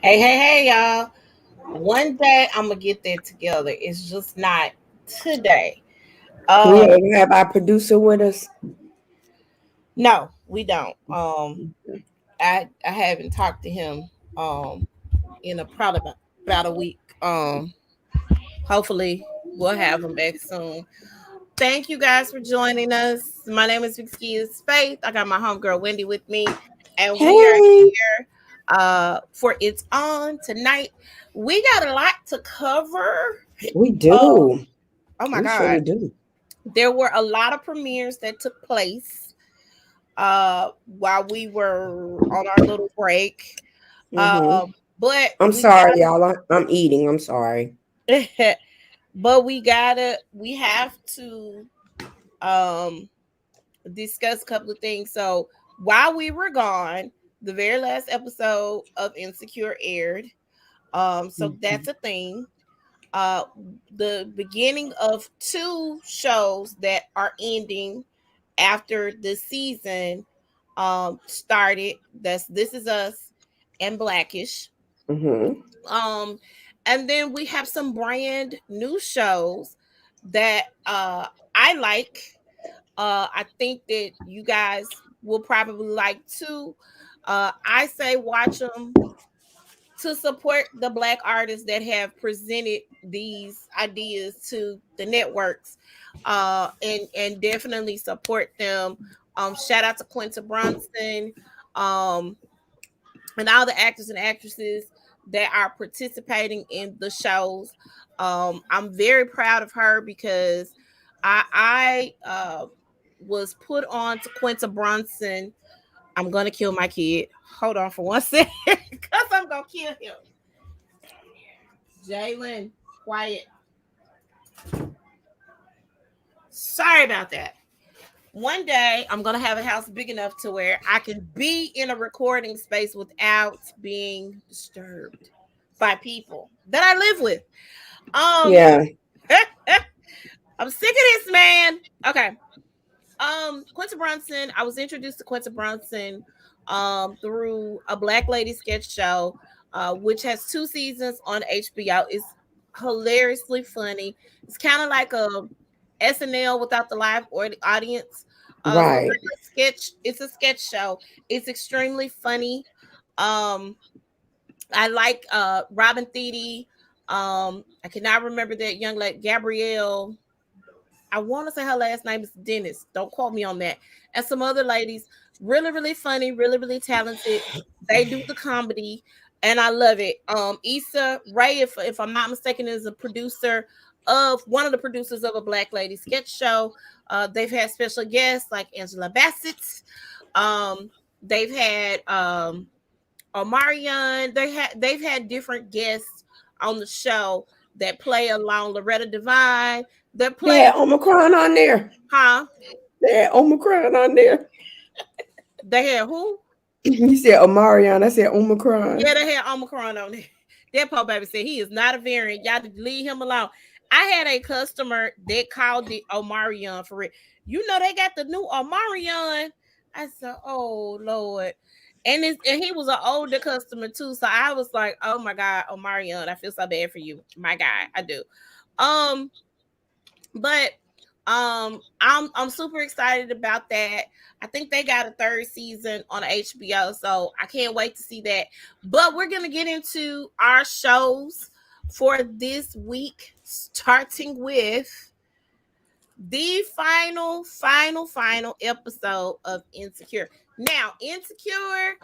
Hey, y'all. One day I'm gonna get that together. It's just not today. We Um, don't have our producer with us. no, we don't. I haven't talked to him in a probably about a week. Hopefully we'll have him back soon. Thank you guys for joining us. My name is Vicki's Faith. I got my homegirl Wendy with me, and we are Hey, here for It's On tonight. We got a lot to cover. we Uh, do. oh my We god. surely do. There were a lot of premieres that took place while we were on our little break. hmm Uh, but I'm we sorry, y'all. I'm eating. I'm sorry. got but we have to um discuss a couple of things. So while we were gone, the very last episode of Insecure aired. So that's Mhm. a thing. Uh the beginning of two shows that are ending after the season started. That's This Is Us and Blackish. Mhm. um and then we have some brand new shows that I like. I think that you guys will probably like too. I say watch them to support the black artists that have presented these ideas to the networks, and definitely support them. Shout out to Quinta Brunson, um, and all the actors and actresses that are participating in the shows. I'm very proud of her because I was put on to Quinta Brunson. I'm gonna kill my kid. Hold on for one second, because I'm gonna kill him. Jalen, quiet. Sorry about that. One day I'm gonna have a house big enough to where I can be in a recording space without being disturbed by people that I live with. Um, Yeah. I'm sick of this, man. Okay. Quinta Brunson. I was introduced to Quinta Brunson through a Black Lady sketch show, which has two seasons on HBO. It's hilariously funny. It's kind of like a SNL without the live audience. So it's Right. like a sketch. It's a sketch show. It's extremely funny. Um, I like Robin Thede. I cannot remember that young lady, Gabrielle. I want to say her last name is Dennis. Don't quote me on that. And some other ladies, really, really funny, really, really talented. They do the comedy, and I love it. Issa Rae, if I'm not mistaken, is a producer of one of the producers of a Black Lady sketch show. They've had special guests like Angela Bassett. Um, they've had Omarion. They've had different guests on the show that play along Loretta Devine. That They play, had Omicron on there. huh? They had Omicron on there. They had who? You said Omarion. I said Omicron. Yeah, they had Omicron on there. That poor baby said he is not a variant. Y'all need to leave him alone. I had a customer that called it Omarion for it. You know they got the new Omarion. I said, "Oh Lord," and he was an older customer too. So I was like, "Oh my God, Omarion, I feel so bad for you, my guy. I do." Um, but I'm super excited about that. I think they got a third season on HBO, so I can't wait to see that. But we're gonna get into our shows for this week, starting with the final episode of Insecure. Now, Insecure,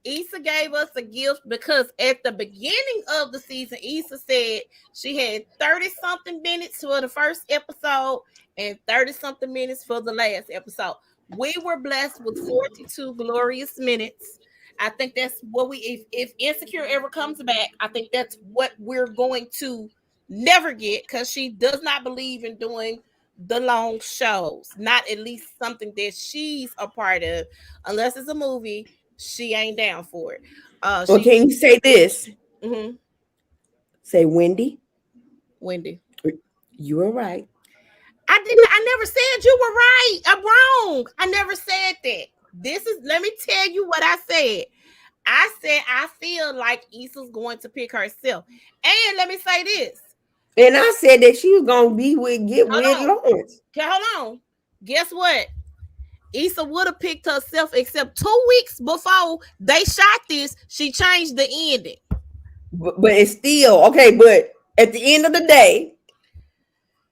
Issa gave us a gift because at the beginning of the season, Issa said she had 30 something minutes for the first episode and 30 something minutes for the last episode. We were blessed with 42 glorious minutes. I think that's what if Insecure ever comes back, I think that's what we're going to never get, because she does not believe in doing the long shows, not at least something that she's a part of. Unless it's a movie, she ain't down for it. Well, She can you say this? mhm, Say Wendy. Wendy. You were right. I never said you were right. I'm wrong. I never said that. This is Let me tell you what I said. I said I feel like Issa's going to pick herself. And let me say this. And I said that she was gonna get with Hold on. Lawrence. Okay, hold on. Guess what? Issa would have picked herself, except 2 weeks before they shot this, she changed the ending. But it's still okay. But at the end of the day,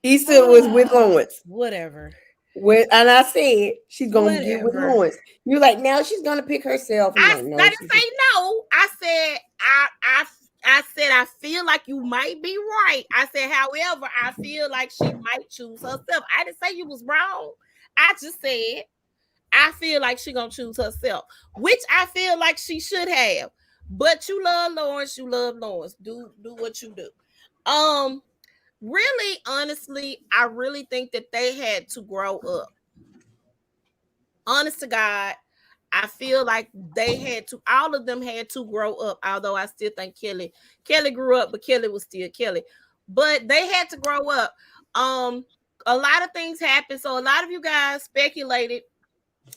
Issa was with Lawrence. Whatever. And I said she's gonna get with Whatever. Lawrence. You're like, now she's gonna pick herself. I'm like, no, I didn't say no. I said I said I feel like you might be right. I said, however, I feel like she might choose herself. I didn't say you was wrong. I just said I feel like she gonna choose herself, which I feel like she should have. But you love Lawrence, you love Lawrence. Do what you do. Really, honestly, I really think that they had to grow up. Honest to God, I feel like they had to, all of them had to grow up. Although I still think Kelly grew up, but Kelly was still Kelly. But they had to grow up. A lot of things happened. So a lot of you guys speculated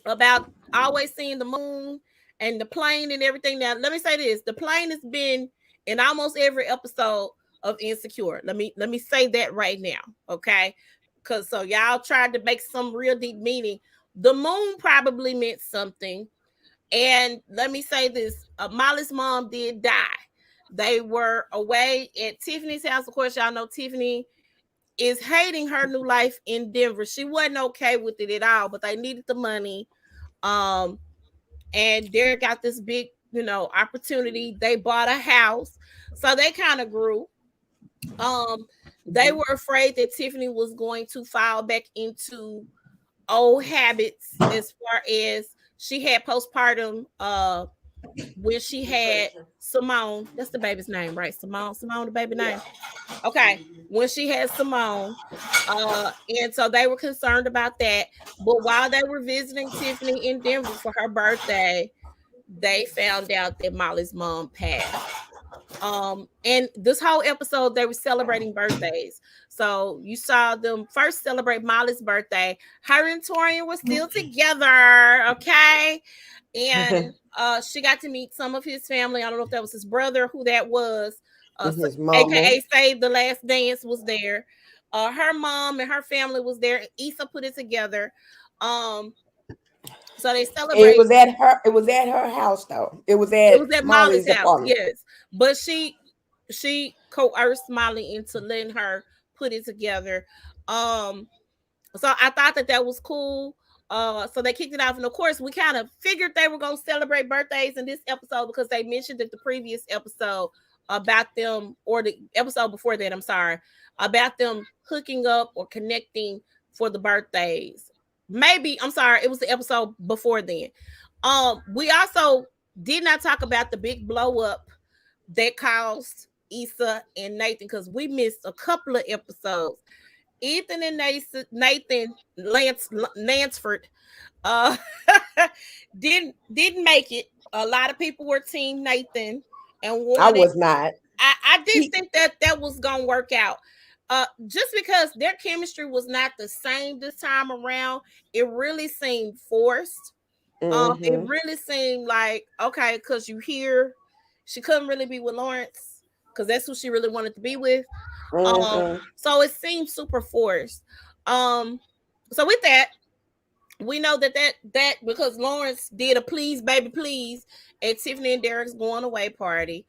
about always seeing the moon and the plane and everything. Now, let me say this: the plane has been in almost every episode of Insecure. Let me say that right now, okay? Because so y'all tried to make some real deep meaning. The moon probably meant something. And let me say this: Molly's mom did die. They were away at Tiffany's house. Of course, y'all know Tiffany is hating her new life in Denver. She wasn't okay with it at all, but they needed the money. And Derek got this big, opportunity. They bought a house, so they kind of grew. They were afraid that Tiffany was going to fall back into old habits as far as she had postpartum when she had Simone. That's the baby's name, right? Simone, the baby name. Okay. When she had Simone. And so they were concerned about that. But while they were visiting Tiffany in Denver for her birthday, they found out that Molly's mom passed. And this whole episode they were celebrating birthdays. So you saw them first celebrate Molly's birthday. Her and Torian were still together, okay? And she got to meet some of his family. I don't know if that was his brother, who that was. His mama. AKA Save the Last Dance was there. Her mom and her family was there. Issa put it together. So they celebrate. It was at her house though. It was at Molly's house. apartment. Yes, but she coerced Molly into letting her put it together. So I thought that was cool. So they kicked it off, and of course, we kind of figured they were going to celebrate birthdays in this episode because they mentioned that the previous episode about them, or the episode before that, I'm sorry, about them hooking up or connecting for the birthdays. Maybe, I'm sorry, it was the episode before then. We also did not talk about the big blow up that caused Issa and Nathan, because we missed a couple of episodes. Ethan and Nathan Lansford didn't make it. A lot of people were team Nathan and wanted. I was not. I didn't think that was gonna work out. Just because their chemistry was not the same this time around, it really seemed forced. It really seemed like, okay, because you hear she couldn't really be with Lawrence because that's who she really wanted to be with. So it seemed super forced. So with that, we know that because Lawrence did a please baby please at Tiffany and Derek's going away party.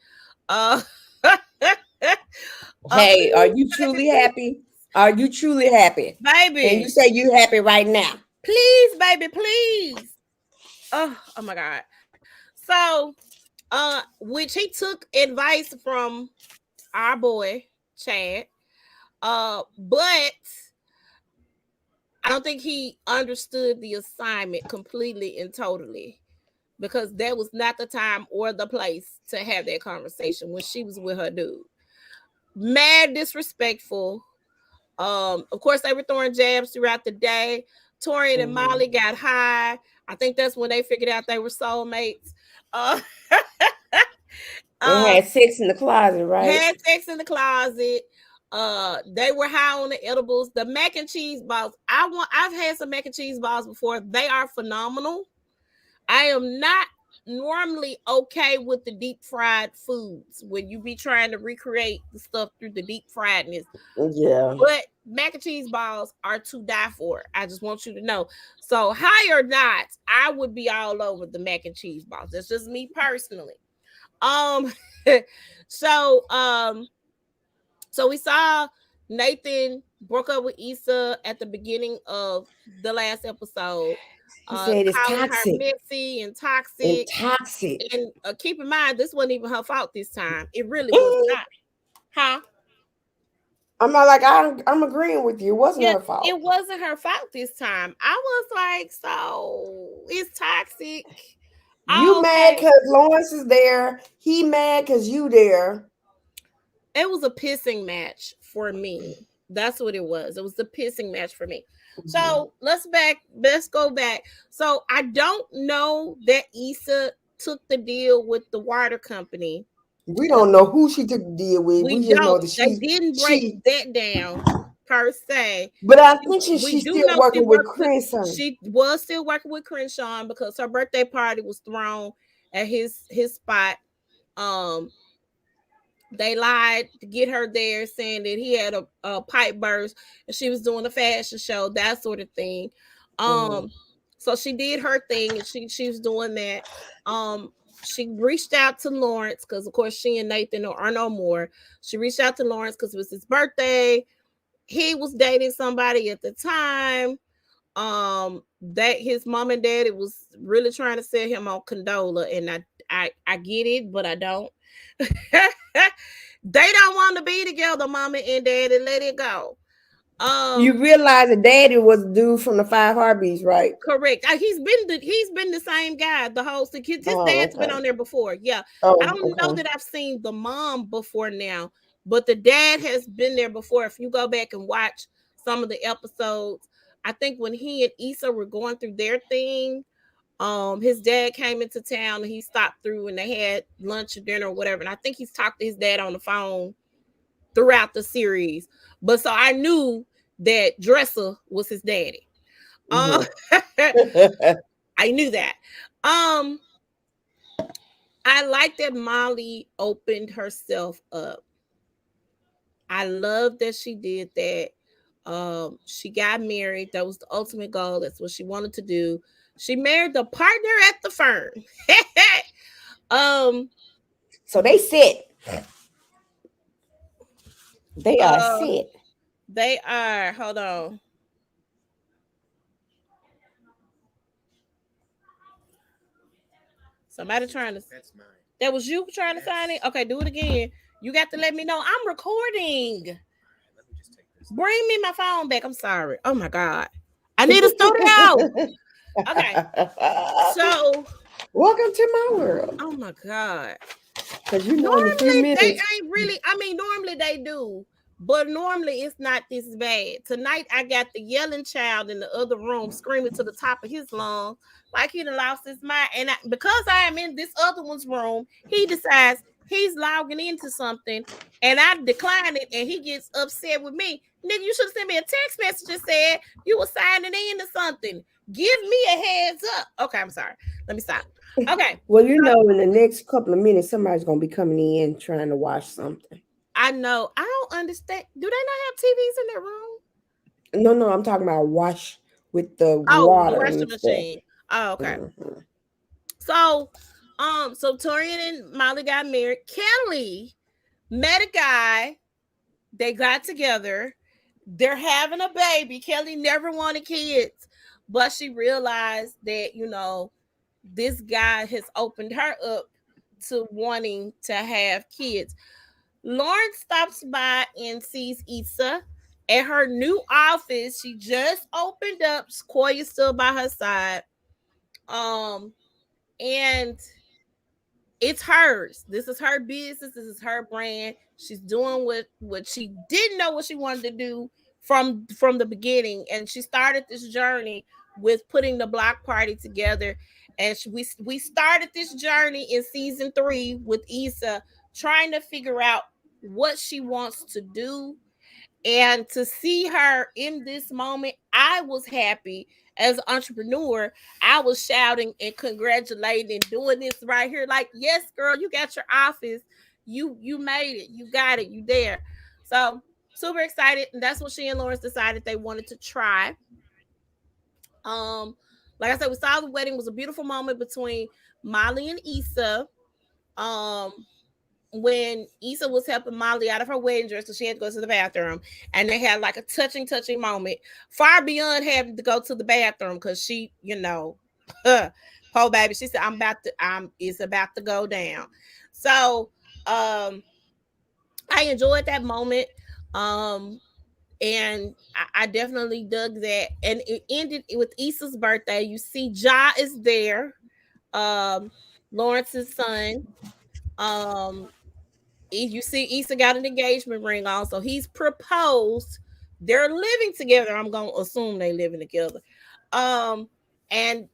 Hey, are you truly happy? Are you truly happy, baby? And you say you happy right now? Please, baby, please. Oh my God. So, which he took advice from our boy Chad, but I don't think he understood the assignment completely and totally, because that was not the time or the place to have that conversation when she was with her dude. Mad disrespectful. Of course, they were throwing jabs throughout the day. Torian and Molly got high. I think that's when they figured out they were soulmates. They had sex in the closet, right? Had sex in the closet. They were high on the edibles. The mac and cheese balls. I've had some mac and cheese balls before. They are phenomenal. I am not normally okay with the deep fried foods when you be trying to recreate the stuff through the deep friedness. Yeah. But mac and cheese balls are to die for. I just want you to know. So high or not, I would be all over the mac and cheese balls. That's just me personally. Um, so so we saw Nathan broke up with Issa at the beginning of the last episode, He said it's calling her toxic messy and and toxic. toxic. And keep in mind, this wasn't even her fault this time. It really was not. Huh? I'm not like I'm agreeing with you. It wasn't Yeah, her fault. it wasn't her fault this time. I was like, so it's toxic. You mad Okay. because Lawrence is there. He mad because you there. It was a pissing match for me. That's what it was. It was the pissing match for me. So let's go back. So I don't know that Issa took the deal with the water company. We don't know who she took the deal with. We We just know don't. that They didn't break she. that down per se. But I think We she's do still know working with Crimson. she was still working with Crenshaw because her birthday party was thrown at his spot. Um, they lied to get her there, saying that he had a pipe burst and she was doing a fashion show, that sort of thing. Mhm. So she did her thing and she was doing that. She reached out to Lawrence because of course she and Nathan are no more. She reached out to Lawrence because it was his birthday. He was dating somebody at the time. That his mom and daddy was really trying to sell him on Condola, and I get it, but I don't. They don't want to be together, mama and daddy. Let it go. You Um, realize that daddy was the dude from the Five Heartbeats, right? correct. He's been the same guy the whole thing. His Oh, dad's been okay. on there before. Yeah, I Oh, don't know okay. that I've seen the mom before now, but the dad has been there before. If you go back and watch some of the episodes, I think when he and Issa were going through their thing, his dad came into town and he stopped through and they had lunch or dinner or whatever. And I think he's talked to his dad on the phone throughout the series. But so I knew that Dresser was his daddy. Um, Mhm. I knew that. Um, I like that Molly opened herself up. I love that she did that. She got married. That was the ultimate goal. That's what she wanted to do. She married the partner at the firm. um, So they sit. They are uh, sit. they are. Hold on. Somebody trying to. That's mine. That was you trying to sign it. Okay, do it again. You got to let me know. I'm recording. Let me just take this. Bring me my phone back. I'm sorry. Oh my god. I need a studio. Okay. So, Welcome to my world. oh my god. Because you know in a few Normally they minutes. ain't really. I mean, normally they do, but normally it's not this bad. Tonight I got the yelling child in the other room screaming to the top of his lungs like he done lost his mind. And because I am in this other one's room, he decides he's logging into something, and I decline it, and he gets upset with me. Nigga, you should have sent me a text message and said you were signing in to something. Give me a heads up. Okay, I'm sorry. Let me stop. Okay. Well, you know, in the next couple of minutes, somebody's going to be coming in trying to watch something. I know. I don't understand. Do they not have TVs in their room? No, I'm talking about wash with the Oh, the water washing and stuff. machine. Oh, okay. Mhm. So, so Torian and Molly got married. Kelly met a guy. They got together. They're having a baby. Kelly never wanted kids, but she realized that, this guy has opened her up to wanting to have kids. Lauren stops by and sees Issa at her new office. She just opened up. Koya's still by her side. Um, and it's hers. This is her business. This is her brand. She's doing what she didn't know what she wanted to do from the beginning, and she started this journey with putting the block party together. And we started this journey in season 3 with Issa trying to figure out what she wants to do And to see her in this moment, I was happy as an entrepreneur. I was shouting and congratulating, doing this right here. Like, yes, girl, you got your office. You made it. You got it. You there. So super excited. And that's what she and Lawrence decided they wanted to try. Um, like I said, we saw the wedding was a beautiful moment between Molly and Issa. Um, when Issa was helping Molly out of her wedding dress because she had to go to the bathroom, and they had like a touching moment, far beyond having to go to the bathroom because she, poor baby, she said, it's about to go down. So, I enjoyed that moment. Um, and I definitely dug that. And it ended with Issa's birthday. You see, Ja is there, um, Lawrence's son. Um, you see Issa got an engagement ring on, so he's proposed. They're living together. I'm gonna assume they living together. Um, and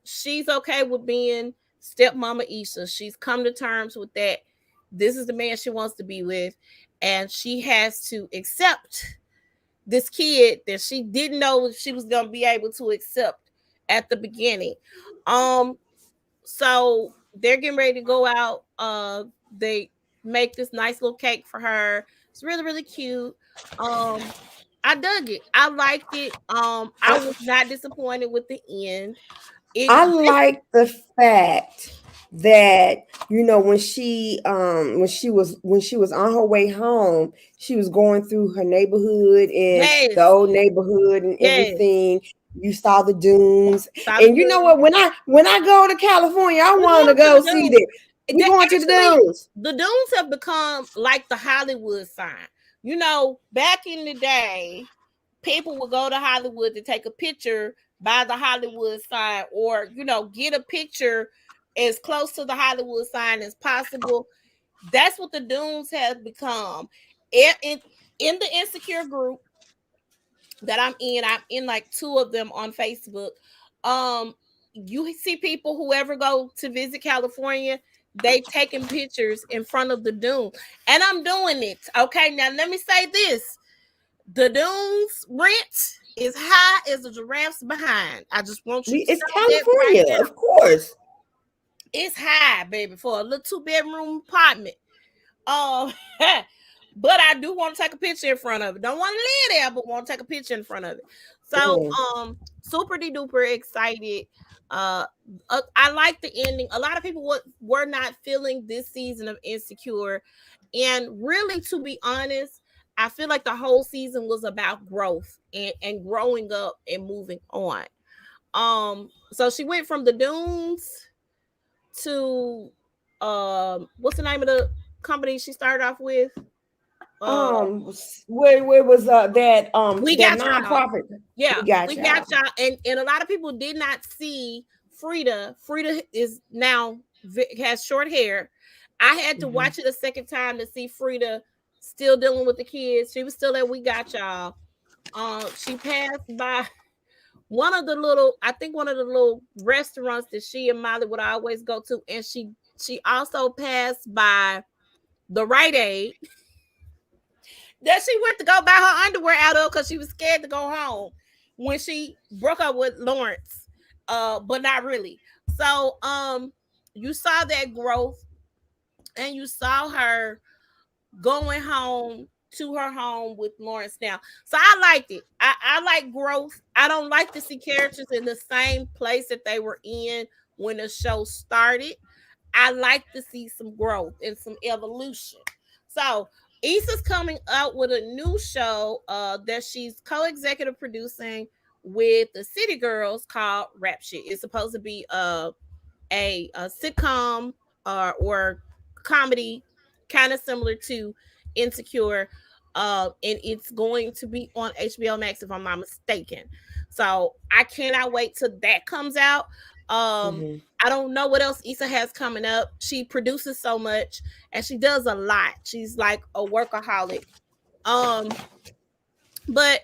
she's okay with being stepmama Issa. She's come to terms with that. This is the man she wants to be with, and she has to accept this kid that she didn't know she was gonna be able to accept at the beginning. Um, so they're getting ready to go out. They make this nice little cake for her. It's really, really cute. I dug it. I liked it. I was not disappointed with the end. It I like the fact that when she was on her way home, she was going through her neighborhood and the yes, old neighborhood and yes. everything. You saw the dunes, Saw the and you know dunes. what? When I go to California, I We're want to going to go the see dunes. that. We going to the Actually, dunes. the dunes have become like the Hollywood sign. Back in the day, people would go to Hollywood to take a picture by the Hollywood sign, or get a picture as close to the Hollywood sign as possible. That's what the dunes have become. In the Insecure group that I'm in like two of them on Facebook. You see people who ever go to visit California, they taking pictures in front of the dune, and I'm doing it. Okay, now let me say this: the dunes rent is high as the giraffes behind. I just want you to It's know that right California, now. of course. It's high, baby, for a little 2 bedroom apartment. Um, but I do want to take a picture in front of it. Don't want to live there, but want to take a picture in front of it. So, Mm. super de duper excited. Uh, I like the ending. A lot of people were not feeling this season of Insecure, and really, to be honest, I feel like the whole season was about growth and growing up and moving on. So she went from the dunes to what's the name of the company she started off with? Uh Where was that we that got y'all. nonprofit? Yeah, We got we got y'all. y'all. And a lot of people did not see Frida. Frida is now has short hair. I had to Mhm. watch it a second time to see Frida still dealing with the kids. She was still at We Got Y'all. She passed by I think one of the little restaurants that she and Molly would always go to, and she also passed by the Rite Aid that she went to go buy her underwear out of because she was scared to go home when she broke up with Lawrence. But not really. So you saw that growth, and you saw her going home to her home with Lawrence now. So I liked it. I like growth. I don't like to see characters in the same place that they were in when the show started. I like to see some growth and some evolution. So Issa's coming out with a new show that she's co-executive producing with the City Girls called Rap Shit. It's supposed to be a sitcom or comedy, kind of similar to Insecure. And it's going to be on HBO Max if I'm not mistaken. So I cannot wait till that comes out. Mhm. I don't know what else Issa has coming up. She produces so much and she does a lot. She's like a workaholic. Um, but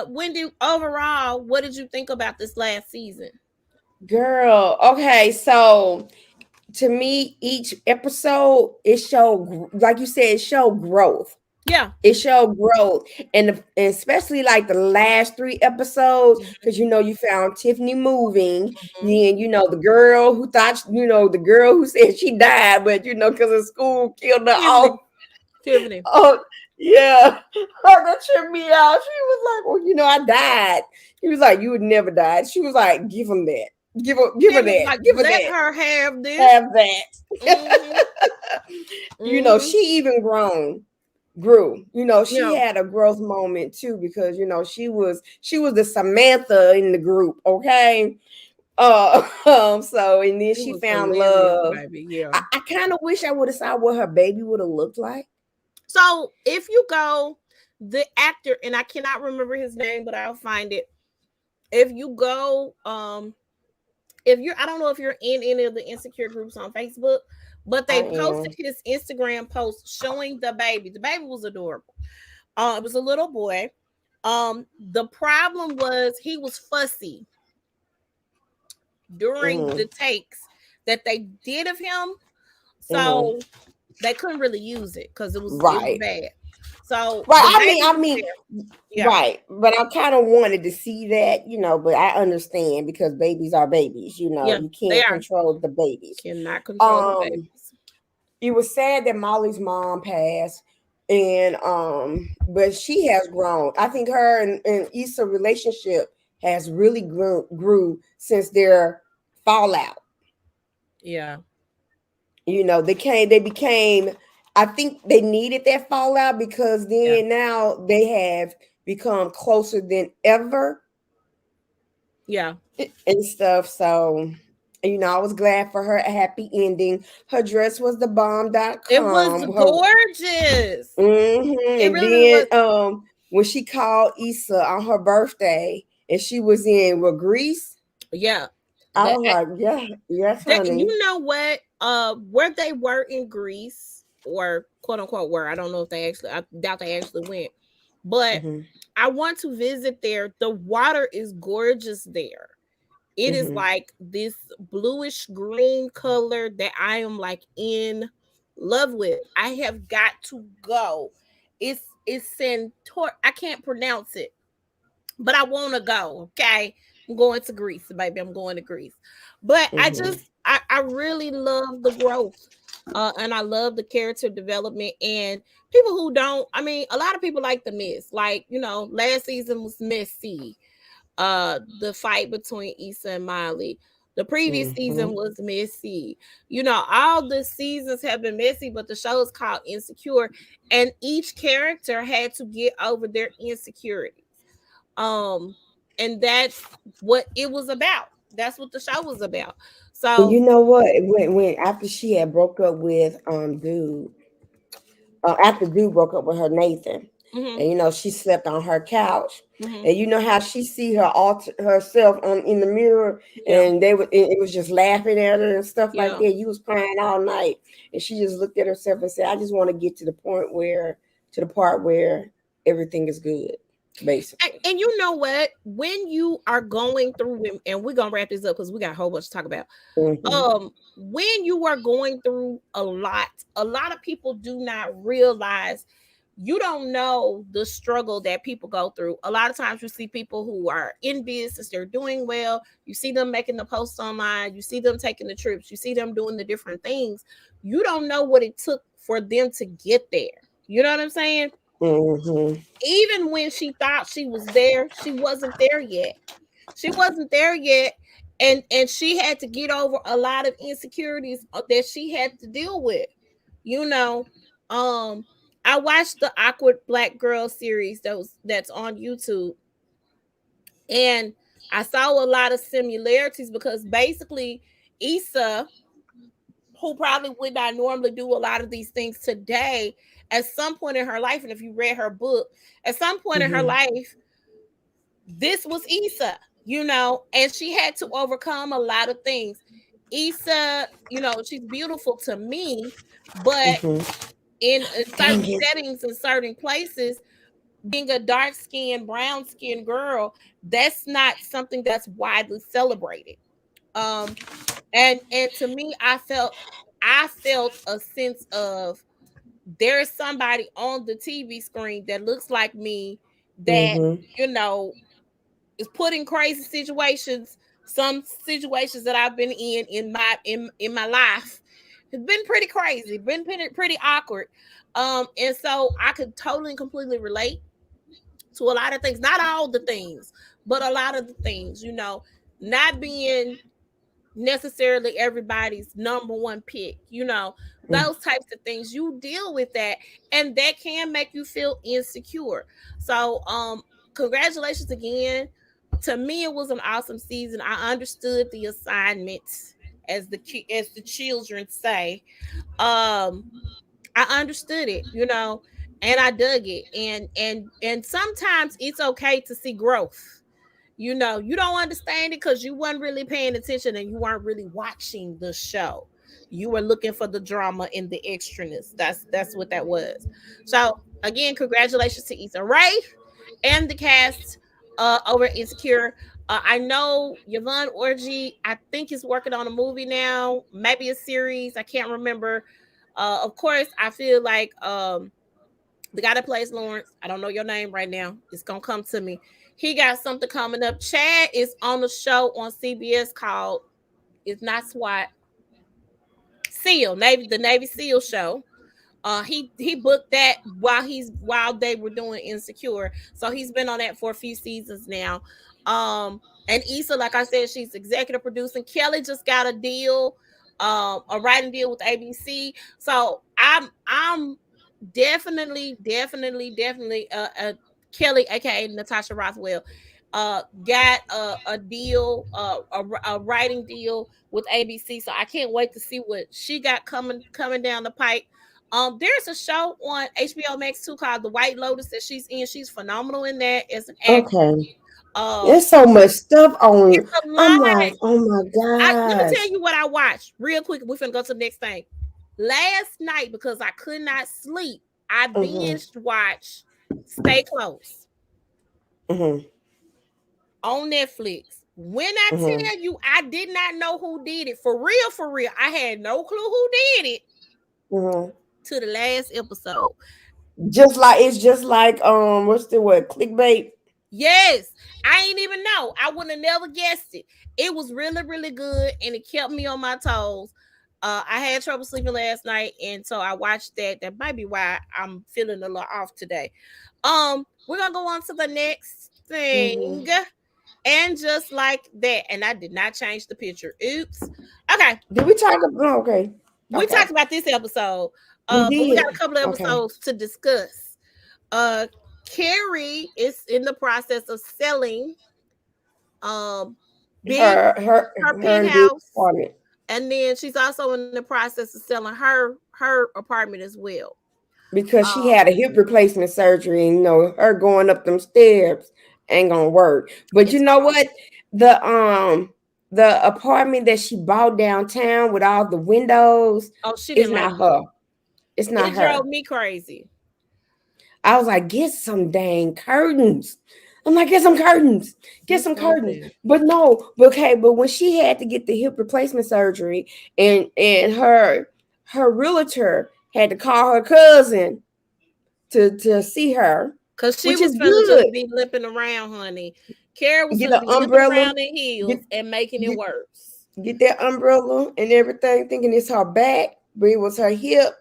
Wendy, overall, what did you think about this last season? Girl, okay, so to me, each episode it showed, like you said, it showed growth. Yeah. It showed growth, and especially like the last three episodes, Mhm. because you found Tiffany moving. Mhm. Then the girl who thought the girl who said she died, but because of school killed her Tiffany. off. Tiffany. Oh yeah, that tripped me out. She was like, "Well, I died." He was like, "You would never die." She was like, "Give him that. Give her Tiffany's that. like, Give her let that. her have this. Have that." Hmm. Hmm. She even grew. She Yeah. had a growth moment too, because she was the Samantha in the group, okay? So and then It she was found hilarious, love. baby. Yeah. I kind of wish I would have saw what her baby would have looked like. So if you go, the actor, and I cannot remember his name, but I'll find it. If you go, if you're, I don't know if you're in any of the insecure groups on Facebook, but I they posted am. his Instagram post showing the baby. The baby was adorable. It was a little boy. The problem was he was fussy during Mm-hmm. the takes that they did of him, Mm-hmm. so they couldn't really use it because it was Right. bad. So Right. the I mean, baby I was mean, there. Yeah, right. But I kind of wanted to see that, but I understand because babies are babies. yeah, You they can't are. control the babies. Cannot control the Um, babies. it was sad that Molly's mom passed, and but she has grown. I think her and Issa relationship has really grew since their fallout. Yeah, They became. I think they needed that fallout, because yeah, then now they have become closer than ever yeah. and stuff. So, I was glad for her a happy ending. Her dress was the It was bomb. Her gorgeous. It And really, really then was. when she called Issa on her birthday and she was in Greece, Yeah, I that, was like, yeah, yes, you honey. know what? Where they were in Greece, or quote unquote were. I don't know if they actually. I doubt they actually went, but Hmm. I want to visit there. The water is gorgeous there. It is Hmm. like this bluish green color that I am like in love with. I have got to go. It's Centaur. I can't pronounce it, but I want to go. Okay, I'm going to Greece, baby. I'm going to Greece. But Hmm. I really love the growth, and I love the character development and people who don't. I mean, a lot of people like the miss. Like last season was messy, the fight between Issa and Miley. The previous season Hmm. was messy. All the seasons have been messy, but the show is called Insecure, and each character had to get over their insecurities. Um, and that's what it was about. That's what the show was about. And So, you know what? When after she had broke up with dude, after dude broke up with her, Nathan, mhm, and she slept on her couch, mhm, and you know how she see herself in the mirror, yeah, and it was just laughing at her and stuff like yeah. that. You was crying all night, and she just looked at herself and said, "I just want to get to the part where everything is good, basically." And you know what? When you are going through, and we're gonna wrap this up because we got a whole bunch to talk about. Hmm. When you are going through a lot of people do not realize, you don't know the struggle that people go through. A lot of times you see people who are in business, they're doing well, you see them making the posts online, you see them taking the trips, you see them doing the different things. You don't know what it took for them to get there. You know what I'm saying? Hmm. Even when she thought she was there, she wasn't there yet. She wasn't there yet, and she had to get over a lot of insecurities that she had to deal with. You know, um, I watched the Awkward Black Girl series that's on YouTube, and I saw a lot of similarities because basically Issa, who probably would not normally do a lot of these things today, at some point in her life, and if you read her book, at some point in her Hmm. life, this was Issa, and she had to overcome a lot of things. Issa, she's beautiful to me, but Hmm. in Dang certain it. settings and certain places, being a dark skinned, brown skinned girl, that's not something that's widely celebrated. And to me, I felt a sense of there is somebody on the TV screen that looks like me that, Mm-hmm. you know, is put in crazy situations. Some situations that I've been in my life has been pretty crazy, been pretty awkward. And so I could totally and completely relate to a lot of things, not all the things, but a lot of the things, you know, not being necessarily everybody's number one pick, you know, those types of things. You deal with that, and that can make you feel insecure. So congratulations again. To me it was an awesome season. I understood the assignments, as the children say. um I understood it, you know, and I dug it. And sometimes it's okay to see growth. You know, you don't understand it because you weren't really paying attention and you weren't really watching the show. You were looking for the drama and the extraness. That's what that was. So again, congratulations to Issa Rae and the cast over Insecure. I know Yvonne Orji, I think, is working on a movie now, maybe a series. I can't remember. Of course, I feel like the guy that plays Lawrence, I don't know your name right now. It's gonna come to me. He got something coming up. Chad is on the show on CBS called It's Not SWAT, SEAL, the Navy SEAL show. He booked that while they were doing Insecure. So he's been on that for a few seasons now. And Issa, like I said, she's executive producing. Kelly just got a deal, a writing deal with ABC. So I'm definitely Kelly, aka Natasha Rothwell, got a deal, a writing deal with ABC. So I can't wait to see what she got coming down the pike. There's a show on HBO Max too called The White Lotus that she's in. She's phenomenal in that as an actress. Okay. Um, There's so much stuff on. it's a I'm lot. like, oh my Let me tell gosh. you what I watched real quick. We're finna go to the next thing. Last night, because I could not sleep, I Mm-hmm. binged watched Stay Close Mm-hmm. on Netflix. When I Mm-hmm. tell you I did not know who did it, for real, I had no clue who did it Mm-hmm. to the last episode. Just like it's just like what's the word, clickbait. Yes, I ain't even know. I would have never guessed it. It was really, really good, and it kept me on my toes. I had trouble sleeping last night, and so I watched that. That might be why I'm feeling a little off today. We're gonna go on to the next thing, Mm-hmm. and just like that, and I did not change the picture. Oops. Okay, Did we talk about? Oh, okay. we Okay. talked about this episode, We but we got a did. couple of Okay. episodes to discuss. Uh, Carrie is in the process of selling um big Her her her her and big penthouse, apartment. and then she's also in the process of selling her apartment as well. Because she um had a hip replacement surgery, and her going up them stairs ain't gonna work. But you it's know what? The apartment that she bought downtown with all the windows oh, she is didn't like not it. her. It's not It drove her. me crazy. I was like, get some dang curtains. I'm like, get some curtains. Get Get some curtains. something. But no, but okay, but when she had to get the hip replacement surgery, and her realtor had to call her cousin to see her, Cause she which is was finna good. just be limping around, honey. Carrie was Get finna the be limping umbrella, around in get heels and making it get worse. get that umbrella and everything, thinking it's her back, but it was her hip.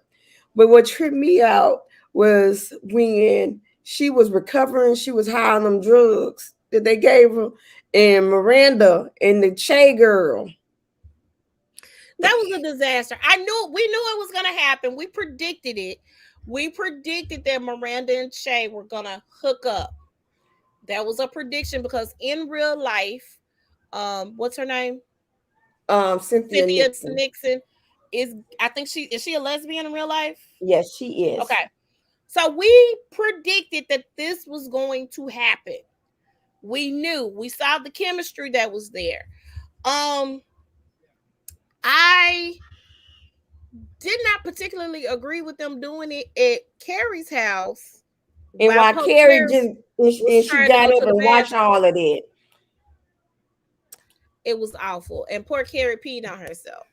But what tripped me out was when she was recovering, she was high on them drugs that they gave her, and Miranda and the Che girl. That was a disaster. We knew it was gonna happen. We predicted it. We predicted that Miranda and Shay were gonna hook up. That was a prediction because in real life, what's her name? Cynthia Cynthia Nixon. Nixon is. I think she a lesbian in real life. Yes, she is. Okay, so we predicted that this was going to happen. We knew. We saw the chemistry that was there. Um, I did not particularly agree with them doing it at Carrie's house And while while Pope Carrie Carrie just was and she trying to got go up to the and watched bathroom. all of that. It was awful. And poor Carrie peed on herself.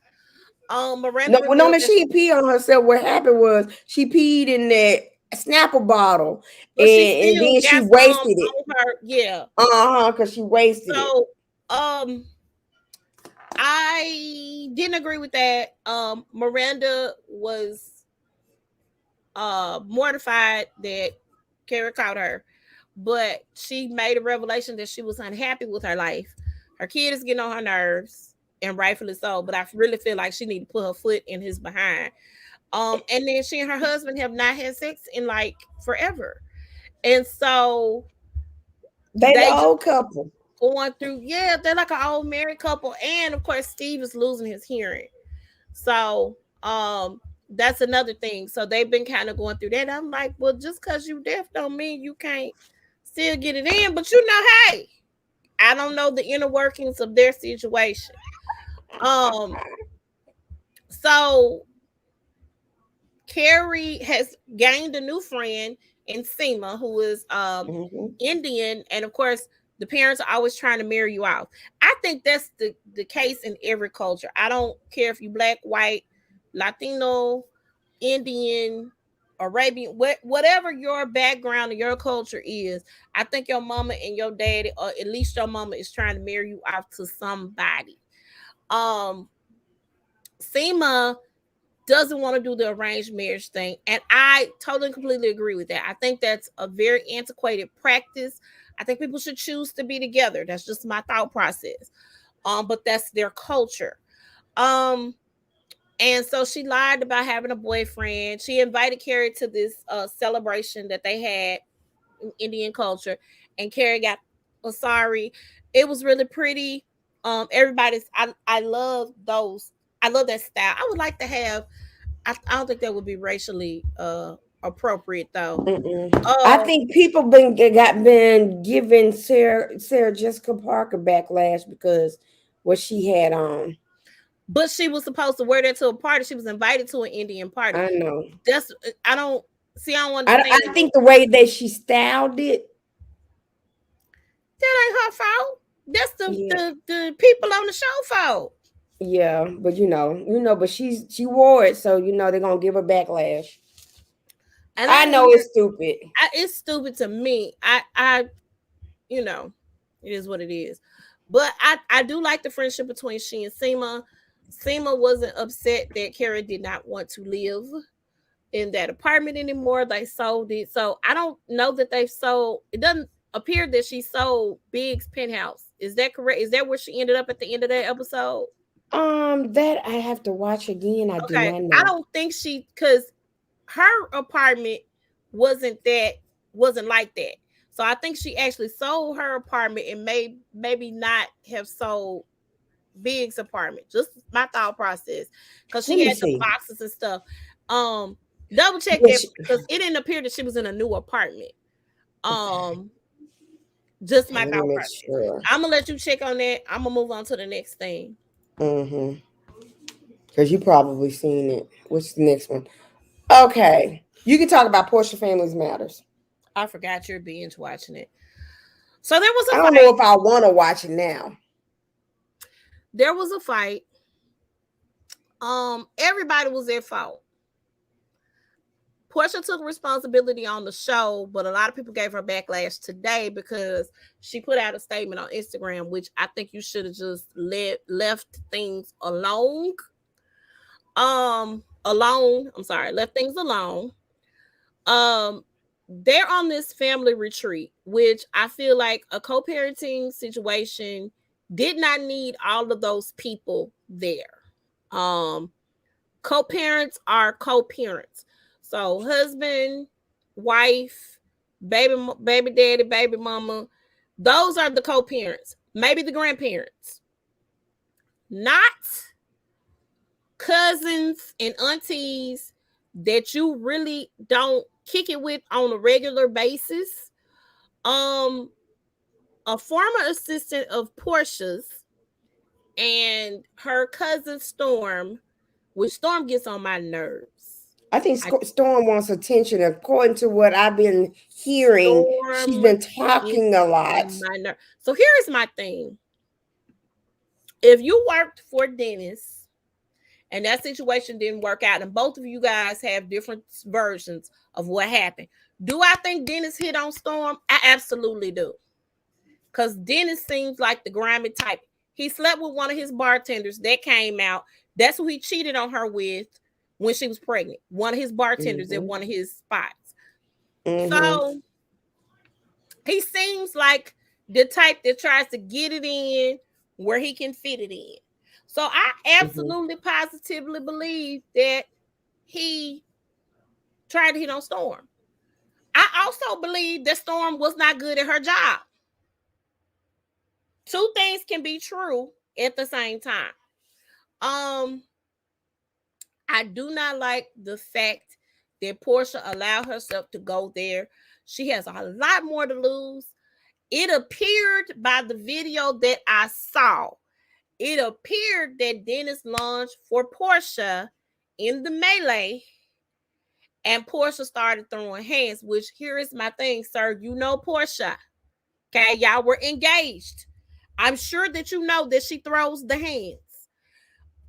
Miranda No, well, no, revealed no, that she didn't pee on herself. What happened was she peed in that Snapple bottle, but she and still then she got some wasted it. on her. Yeah. Because she wasted it. So I didn't agree with that. Miranda was mortified that Kara caught her, but she made a revelation that she was unhappy with her life. Her kid is getting on her nerves, and rightfully so. But I really feel like she need to put her foot in his behind. And then she and her husband have not had sex in like forever, and so They the they just old couple. going through. Yeah, they're like an old married couple, and of course Steve is losing his hearing. So that's another thing. So they've been kind of going through that. I'm like, well, just because you deaf don't mean you can't still get it in. But you know, hey, I don't know the inner workings of their situation. Um, so Carrie has gained a new friend in Seema, who is Mm-hmm. Indian, and of course, the parents are always trying to marry you off. I think that's the case in every culture. I don't care if you black, white, Latino, Indian, Arabian, whatever your background and your culture is. I think your mama and your daddy, or at least your mama, is trying to marry you off to somebody. Um, Seema doesn't want to do the arranged marriage thing. And I totally and completely agree with that. I think that's a very antiquated practice. I think people should choose to be together. That's just my thought process. But that's their culture. Um, and so she lied about having a boyfriend. She invited Carrie to this celebration that they had in Indian culture, and Carrie got sorry. It was really pretty. Everybody's I love those. I love that style. I would like to have I don't think that would be racially appropriate though. Mm-mm. I Um, think people been giving Sarah Jessica Parker backlash because what she had on. but she was supposed to wear that to a party. She was invited to an Indian party. I know. That's I don't see. I don't I understand. think the way that she styled it. That ain't her fault. That's Yeah, the people on the show fault. yeah, but but she wore it, so they're gonna give her backlash. And I I ain't know here. it's stupid. It's stupid to me. You know, it is what it is. But I do like the friendship between she and Seema. Seema wasn't upset that Kara did not want to live in that apartment anymore. They sold it. So I don't know that they've sold. It doesn't appear that she sold Big's penthouse. Is that correct? Is that where she ended up at the end of that episode? That I have to watch again. I do Okay. not I know. don't think because her apartment wasn't that wasn't like that. So I think she actually sold her apartment and maybe not have sold Big's apartment. Just my thought process. Because Let she me had the see. boxes and stuff. Um double check that Which because it didn't appear that she was in a new apartment. Um just my let me thought make process. sure. I'm gonna let you check on that. I'm gonna move on to the next thing. Mm-hmm. Because you probably seen it. What's the next one? Okay. You can talk about Portia Families Matters. I forgot you're binge watching it. So there was I a don't know fight. if I want to watch it now. There was a fight. Everybody was at fault. Portia took responsibility on the show, but a lot of people gave her backlash today because she put out a statement on Instagram, which I think you should have just left things alone. Alone. I'm sorry, left things alone. Um, they're on this family retreat, which I feel like a co-parenting situation did not need all of those people there. Um, Co-parents are co-parents. So husband, wife, baby daddy, baby mama, those are the co-parents. Maybe the grandparents. Not cousins and aunties that you really don't kick it with on a regular basis. Um a former assistant of Portia's and her cousin Storm, which Storm gets on my nerves. I think I Storm wants attention. According to what I've been hearing, she's Storm been gets talking a lot. on my nerve. So here's my thing. If you worked for Dennis and that situation didn't work out. And both of you guys have different versions of what happened. Do I think Dennis hit on Storm? I absolutely do. Because Dennis seems like the grimy type. He slept with one of his bartenders. That came out. That's who he cheated on her with when she was pregnant. One of his bartenders at one of his spots. So he seems like the type that tries to get it in where he can fit it in. So I absolutely positively believe that he tried to hit on Storm. I also believe that Storm was not good at her job. Two things can be true at the same time. Um, I do not like the fact that Portia allowed herself to go there. She has a lot more to lose. It appeared by the video that I saw, it appeared that Dennis lunged for Portia in the melee, and Portia started throwing hands, which here is my thing, sir. You know Portia. Okay, y'all were engaged. I'm sure that you know that she throws the hands.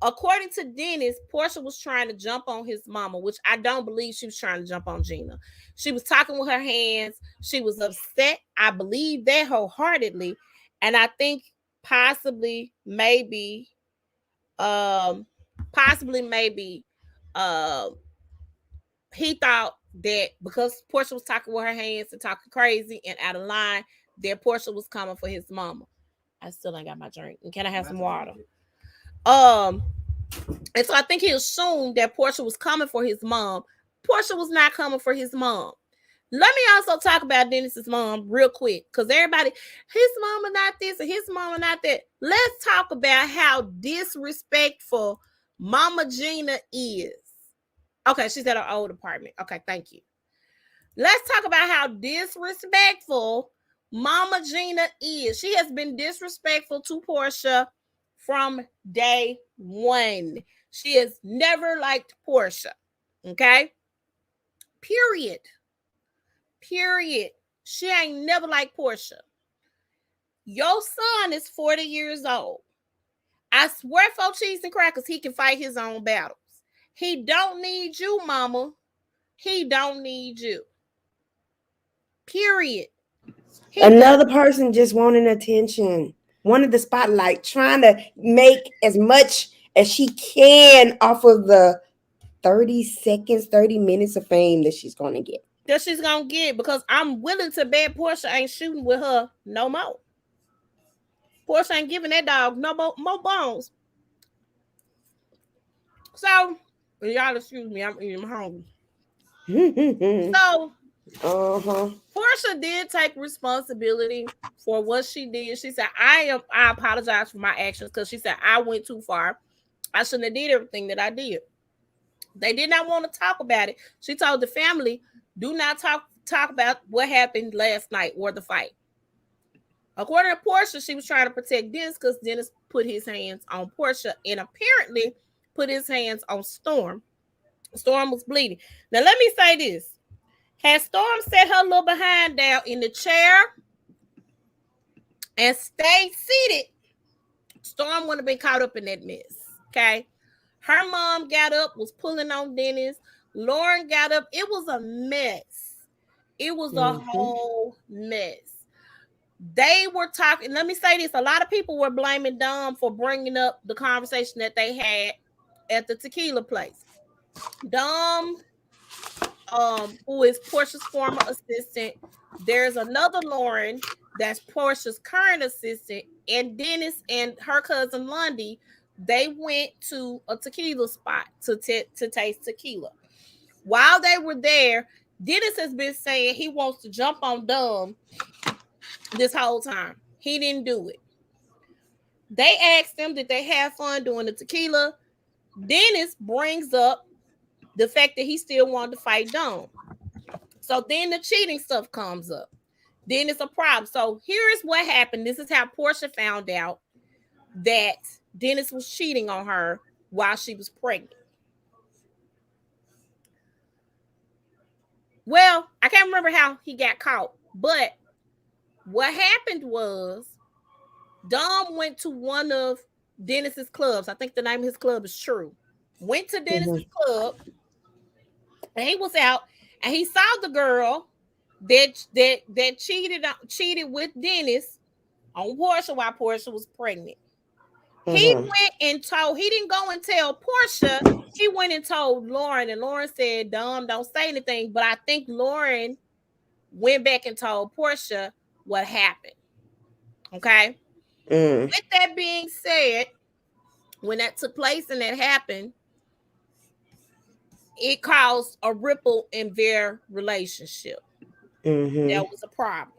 According to Dennis, Portia was trying to jump on his mama, which I don't believe she was trying to jump on Gina. She was talking with her hands. She was upset. I believe that wholeheartedly. And I think possibly, maybe, um, possibly, maybe, uh, he thought that because Portia was talking with her hands and talking crazy and out of line, that Portia was coming for his mama. I still ain't got my drink. And can I have some water? Um, and so I think he assumed that Portia was coming for his mom. Portia was not coming for his mom. Let me also talk about Dennis's mom real quick, because everybody, his mama not this and his mama not that. Let's talk about how disrespectful Mama Gina is. Okay, she's at her old apartment. Okay, thank you. Let's talk about how disrespectful Mama Gina is. She has been disrespectful to Portia from day one. She has never liked Portia. Okay? Period. Period. She ain't never liked Portia. Your son is 40 years old. I swear for cheese and crackers, he can fight his own battles. He don't need you, mama. He don't need you. Period. Another person just wanting attention, wanted the spotlight, trying to make as much as she can off of the 30 seconds, 30 minutes of fame that she's going to get. That she's going to get, because I'm willing to bet Portia ain't shooting with her no more. Portia ain't giving that dog no more bones. So, y'all excuse me, I'm hungry. So, Portia did take responsibility for what she did. She said, I apologize for my actions, because she said I went too far. I shouldn't have did everything that I did. They did not want to talk about it. She told the family, do not talk about what happened last night or the fight. According to Portia, she was trying to protect Dennis because Dennis put his hands on Portia and apparently put his hands on Storm. Storm was bleeding. Now, let me say this. Had Storm set her little behind down in the chair and stayed seated, Storm wouldn't have been caught up in that mess. Okay? Her mom got up, was pulling on Dennis. Lauren got up. It was a mess. It was a whole mess. They were talking. Let me say this. A lot of people were blaming Dom for bringing up the conversation that they had at the tequila place. Dom, who is Portia's former assistant. There's another Lauren that's Portia's current assistant. And Dennis and her cousin Lundy, they went to a tequila spot to taste tequila. While they were there, Dennis has been saying he wants to jump on Dom this whole time. He didn't do it. They asked him, did they have fun doing the tequila? Dennis brings up the fact that he still wanted to fight Dom. So then the cheating stuff comes up. Then it's a problem. So here is what happened. This is how Portia found out that Dennis was cheating on her while she was pregnant. Well, I can't remember how he got caught, but what happened was Dom went to one of Dennis's clubs. I think the name of his club is True. went to Dennis's club, and he was out, and he saw the girl that cheated with Dennis on Portia while Portia was pregnant. He went and told, he didn't go and tell Portia. He went and told Lauren, and Lauren said, "Dumb, don't say anything." But I think Lauren went back and told Portia what happened. Okay. With that being said, when that took place and that happened, it caused a ripple in their relationship. That was a problem.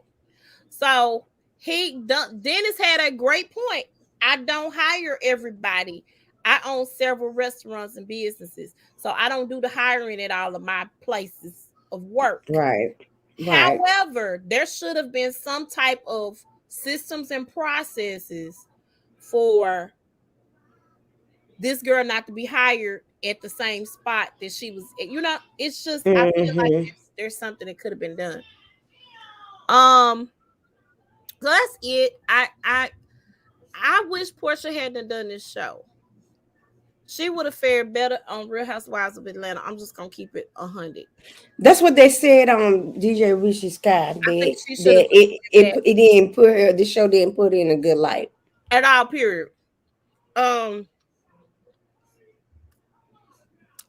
So Dennis had a great point. I don't hire everybody. I own several restaurants and businesses, so I don't do the hiring at all of my places of work. Right. However, there should have been some type of systems and processes for this girl not to be hired at the same spot that she was at. You know, it's just I feel like there's something that could have been done. So that's it. I wish Portia hadn't done this show. She would have fared better on Real Housewives of Atlanta. I'm just gonna keep it 100. That's what they said on DJ Richie Sky. I think she should That have it didn't put her. The show didn't put her in a good light at all. Period.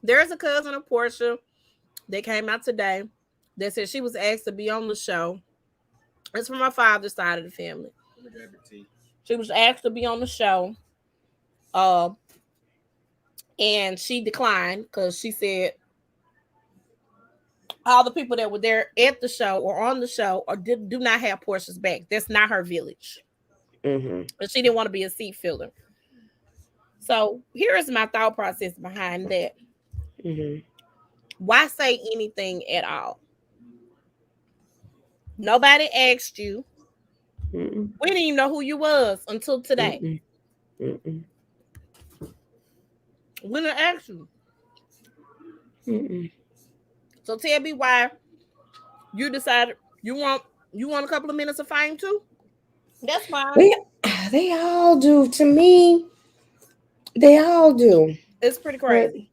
There's a cousin of Portia that came out today that said she was asked to be on the show. It's from my father's side of the family. She was asked to be on the show. And she declined because she said all the people that were there at the show or on the show or do not have Portia's back. That's not her village. And she didn't want to be a seat filler. So here is my thought process behind that. Why say anything at all? Nobody asked you. We didn't even know who you was until today. We didn't ask you. So tell me why you decided you want a couple of minutes of fame too. That's fine. They all do. To me, they all do. It's pretty crazy.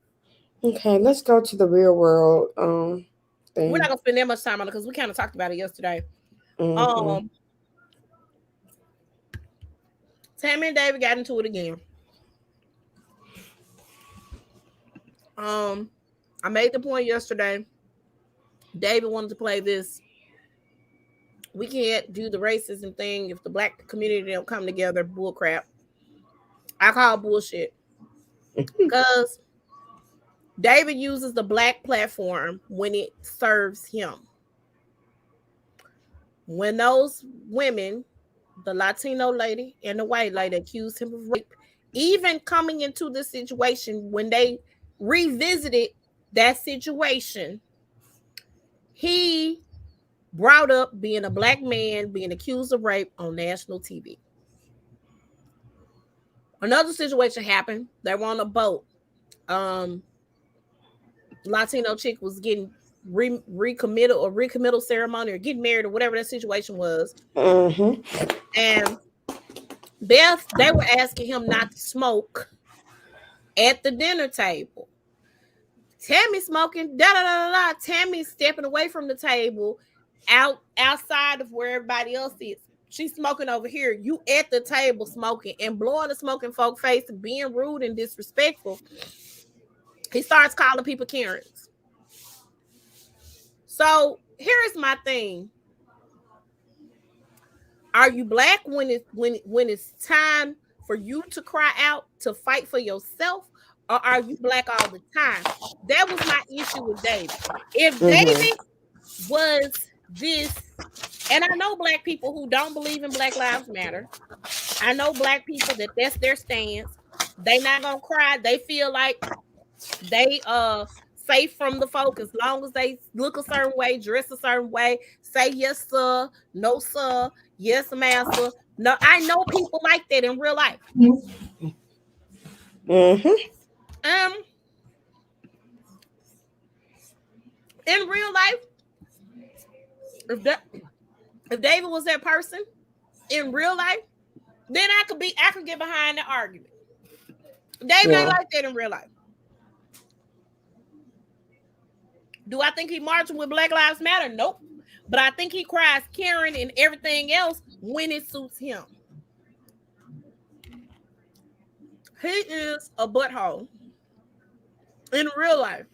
Okay, let's go to the real world. Thing. We're not gonna spend that much time on it because we kind of talked about it yesterday. Tammy and David got into it again. I made the point yesterday. David wanted to play this. We can't do the racism thing if the black community don't come together. Bull crap. I call bullshit. Because David uses the black platform when it serves him. When those women, the Latino lady and the white lady, accused him of rape, even coming into this situation, when they revisited that situation, he brought up being a black man being accused of rape on national TV. Another situation happened. They were on a boat. Latino chick was getting recommittal ceremony or getting married or whatever that situation was. And Beth, they were asking him not to smoke at the dinner table. Tammy smoking, Tammy stepping away from the table, outside of where everybody else is. She's smoking over here. You at the table smoking and blowing the smoking folk face and being rude and disrespectful. He starts calling people Karens. So here's my thing. Are you black when it's time for you to cry out to fight for yourself? Or are you black all the time? That was my issue with David. If David was this, and I know black people who don't believe in Black Lives Matter. I know black people that's their stance. They not gonna cry. They feel like they safe from the folk as long as they look a certain way, dress a certain way, say yes sir, no sir, yes master. No, I know people like that in real life. In real life, if David was that person in real life, then I could get behind the argument. David ain't like that in real life. Do I think he marching with Black Lives Matter? Nope. But I think he cries Karen and everything else when it suits him. He is a butthole in real life.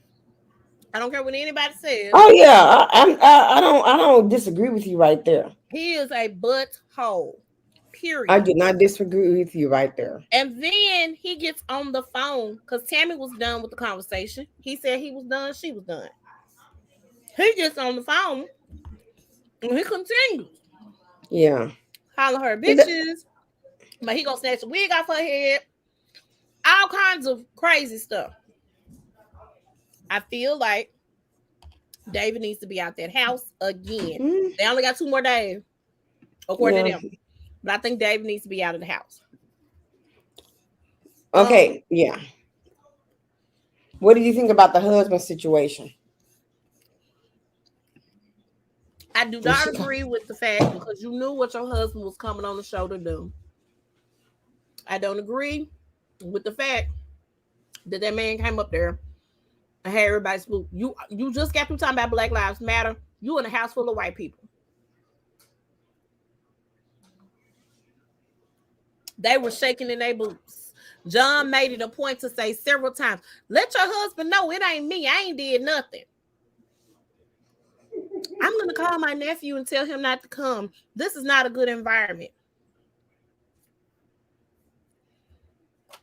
I don't care what anybody says. Oh yeah, I don't disagree with you right there. He is a butthole. I Period. did not disagree with you right there. And then he gets on the phone because Tammy was done with the conversation. He said he was done, she was done. He gets on the phone and he continues Yeah. hollering her It- bitches, but he gonna snatch the wig off her head, all kinds of crazy stuff. I feel like David needs to be out that house again. mm, They only got 2 more days, according to yeah. them. But I think David needs to be out of the house. Um, Okay. Yeah. What do you think about the husband situation? I do not agree with the fact because you knew what your husband was coming on the show to do. I don't agree with the fact that that man came up there and had everybody spook. You just got through talking about Black Lives Matter. You in a house full of white people. They were shaking in their boots. John made it a point to say several times, let your husband know it ain't me. I ain't did nothing. I'm going to call my nephew and tell him not to come. This is not a good environment.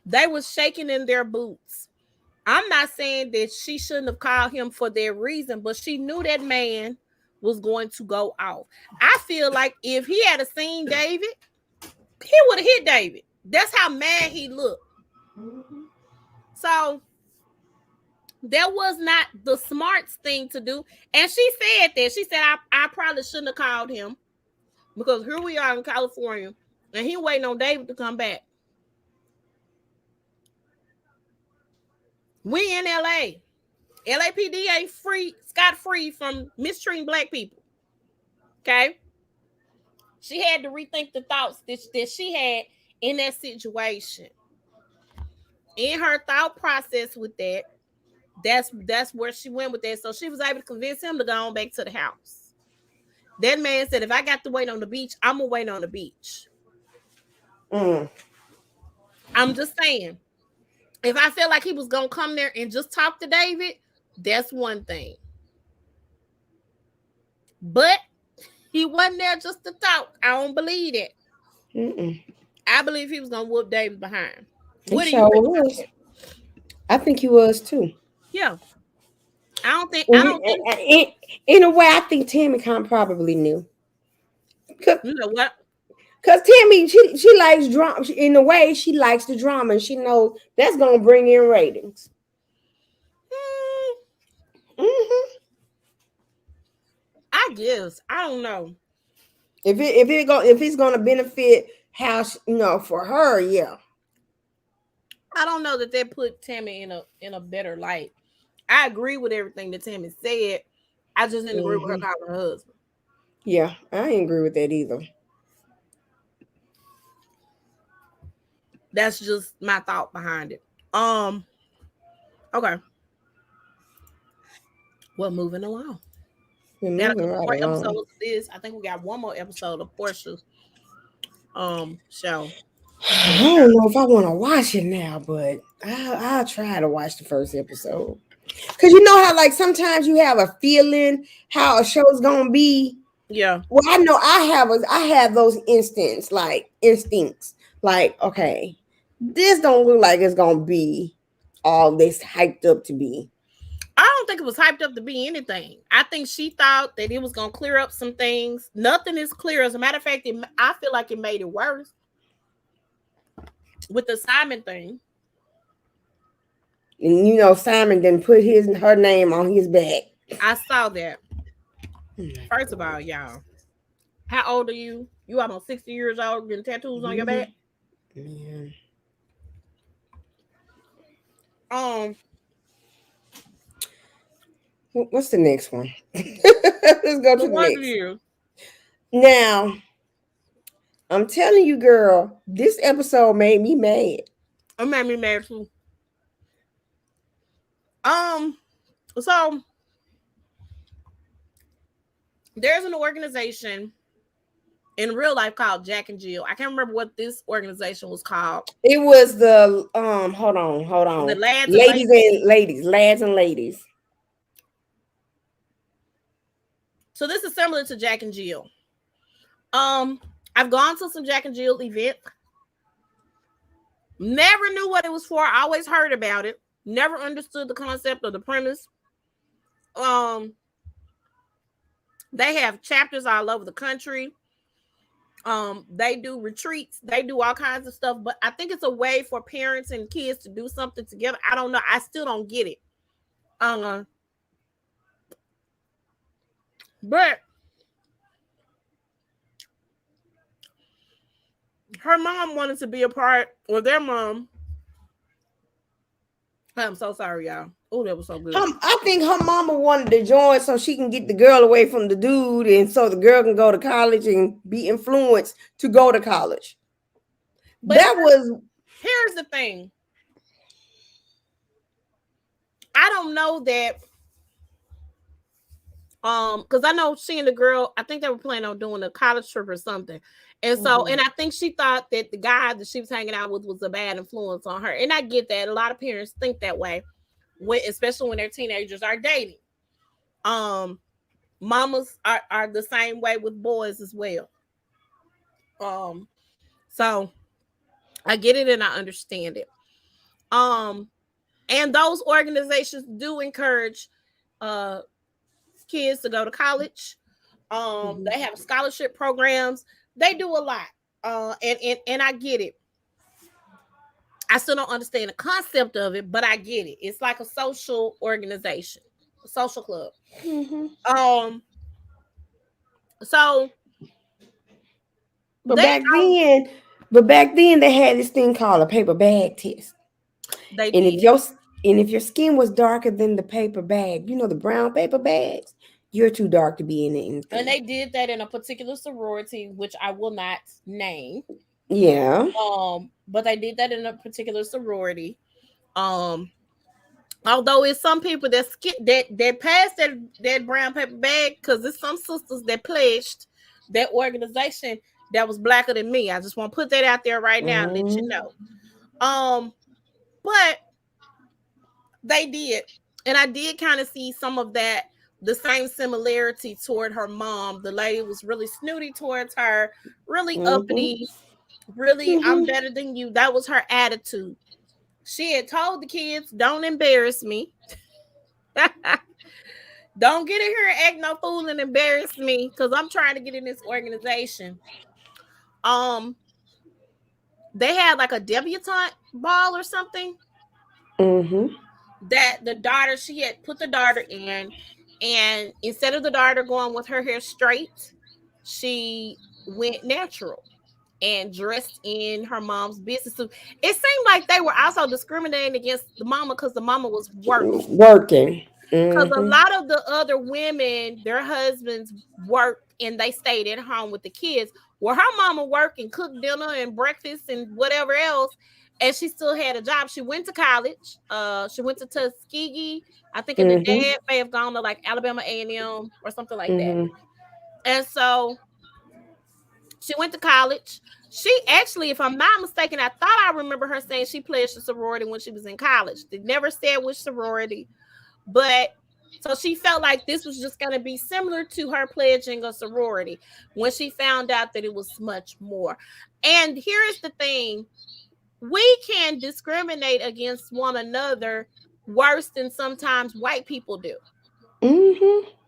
They were shaking in their boots. I'm not saying that she shouldn't have called him for their reason, but she knew that man was going to go off. I feel like if he had seen David, he would have hit David. That's how mad he looked. So that was not the smartest thing to do. And she said that. She said, I probably shouldn't have called him because here we are in California and he waiting on David to come back. We in LA. LAPD ain't free, scot-free from mistreating black people. Okay? She had to rethink the thoughts that she had in that situation. In her thought process with that, that's where she went with that. So she was able to convince him to go on back to the house. That man said, if I got to wait on the beach, I'm going to wait on the beach. Mm. I'm just saying. If I felt like he was going to come there and just talk to David, that's one thing. But he wasn't there just to talk. I don't believe it. Mm-mm. I believe he was going to whoop David behind. He What do you sure think about was. that? I think he was too. Yeah. I don't think, In a way, I think Tammy probably knew. you know what? Cause Tammy, she likes drama. In a way, she likes the drama, and she knows that's gonna bring in ratings. Mm-hmm. I guess. I don't know. If it's gonna benefit for her, yeah. I don't know that put Tammy in a better light. I agree with everything that Tammy said. I just didn't agree with her calling her husband. Yeah, I ain't agree with that either. That's just my thought behind it. Okay. Well, moving along. We're We got a moving couple right more along. episodes of this. I think we got one more episode of Portia's show. I don't know if I want to watch it now, but I'll try to watch the first episode. Cause you know how like sometimes you have a feeling how a show's gonna be. Yeah. Well, I know I have those instincts, like okay, this don't look like it's gonna be all this hyped up to be. I don't think it was hyped up to be anything. I think she thought that it was going to clear up some things. Nothing is clear. As a matter of fact, I feel like it made it worse with the Simon thing. And Simon didn't put her name on his back. I saw that. First of all, y'all, how old are you? You almost 60 years old getting tattoos on your back? Yeah. What's the next one? Let's go to the next. Years. Now, I'm telling you, girl, this episode made me mad. It made me mad too. So There's an organization in real life called Jack and Jill. I can't remember what this organization was called. It was the hold The on. lads and Ladies ladies. and ladies, lads and ladies. So this is similar to Jack and Jill. Um, I've gone to some Jack and Jill events. Never knew what it was for. I always heard about it. Never understood the concept or the premise. Um, they have chapters all over the country. They do retreats. They do all kinds of stuff. But I think it's a way for parents and kids to do something together. I don't know. I still don't get it. Uh, but her mom wanted to be a part, or their mom. I'm so sorry, y'all. Oh, that was so good. I think her mama wanted to join so she can get the girl away from the dude, and so the girl can go to college and be influenced to go to college. But That was here's the thing. I don't know that. Because I know she and the girl, I think they were planning on doing a college trip or something. And so, and I think she thought that the guy that she was hanging out with was a bad influence on her. And I get that. A lot of parents think that way, especially when their teenagers are dating. Mamas are the same way with boys as well. So I get it and I understand it. And those organizations do encourage kids to go to college. They have scholarship programs. They do a lot. And I get it. I still don't understand the concept of it, but I get it. It's like a social organization, a social club. So but back then they had this thing called a paper bag test. They and did. if your skin was darker than the paper bag, you know, the brown paper bags, you're too dark to be in anything. And they did that in a particular sorority, which I will not name. Yeah. But they did that in a particular sorority. Although it's some people that passed that brown paper bag, because there's some sisters that pledged that organization that was blacker than me. I just want to put that out there right now and let you know. But they did, and I did kind of see some of that, the same similarity toward her mom. The lady was really snooty towards her, really uppity, really I'm better than you. That was her attitude. She had told the kids, don't embarrass me. Don't get in here and act no fool and embarrass me, because I'm trying to get in this organization. They had like a debutante ball or something. That the daughter, she had put the daughter in, and instead of the daughter going with her hair straight, she went natural and dressed in her mom's business suit. It seemed like they were also discriminating against the mama because the mama was working. Because a lot of the other women, their husbands worked and they stayed at home with the kids. Well, her mama worked and cooked dinner and breakfast and whatever else, and she still had a job. She went to college. She went to Tuskegee. I think, and the dad may have gone to like Alabama A&M or something like that. And so she went to college. She actually, if I'm not mistaken, I thought I remember her saying she pledged a sorority when she was in college. They never said which sorority, but so she felt like this was just going to be similar to her pledging a sorority when she found out that it was much more. And here is the thing. We can discriminate against one another worse than sometimes white people do.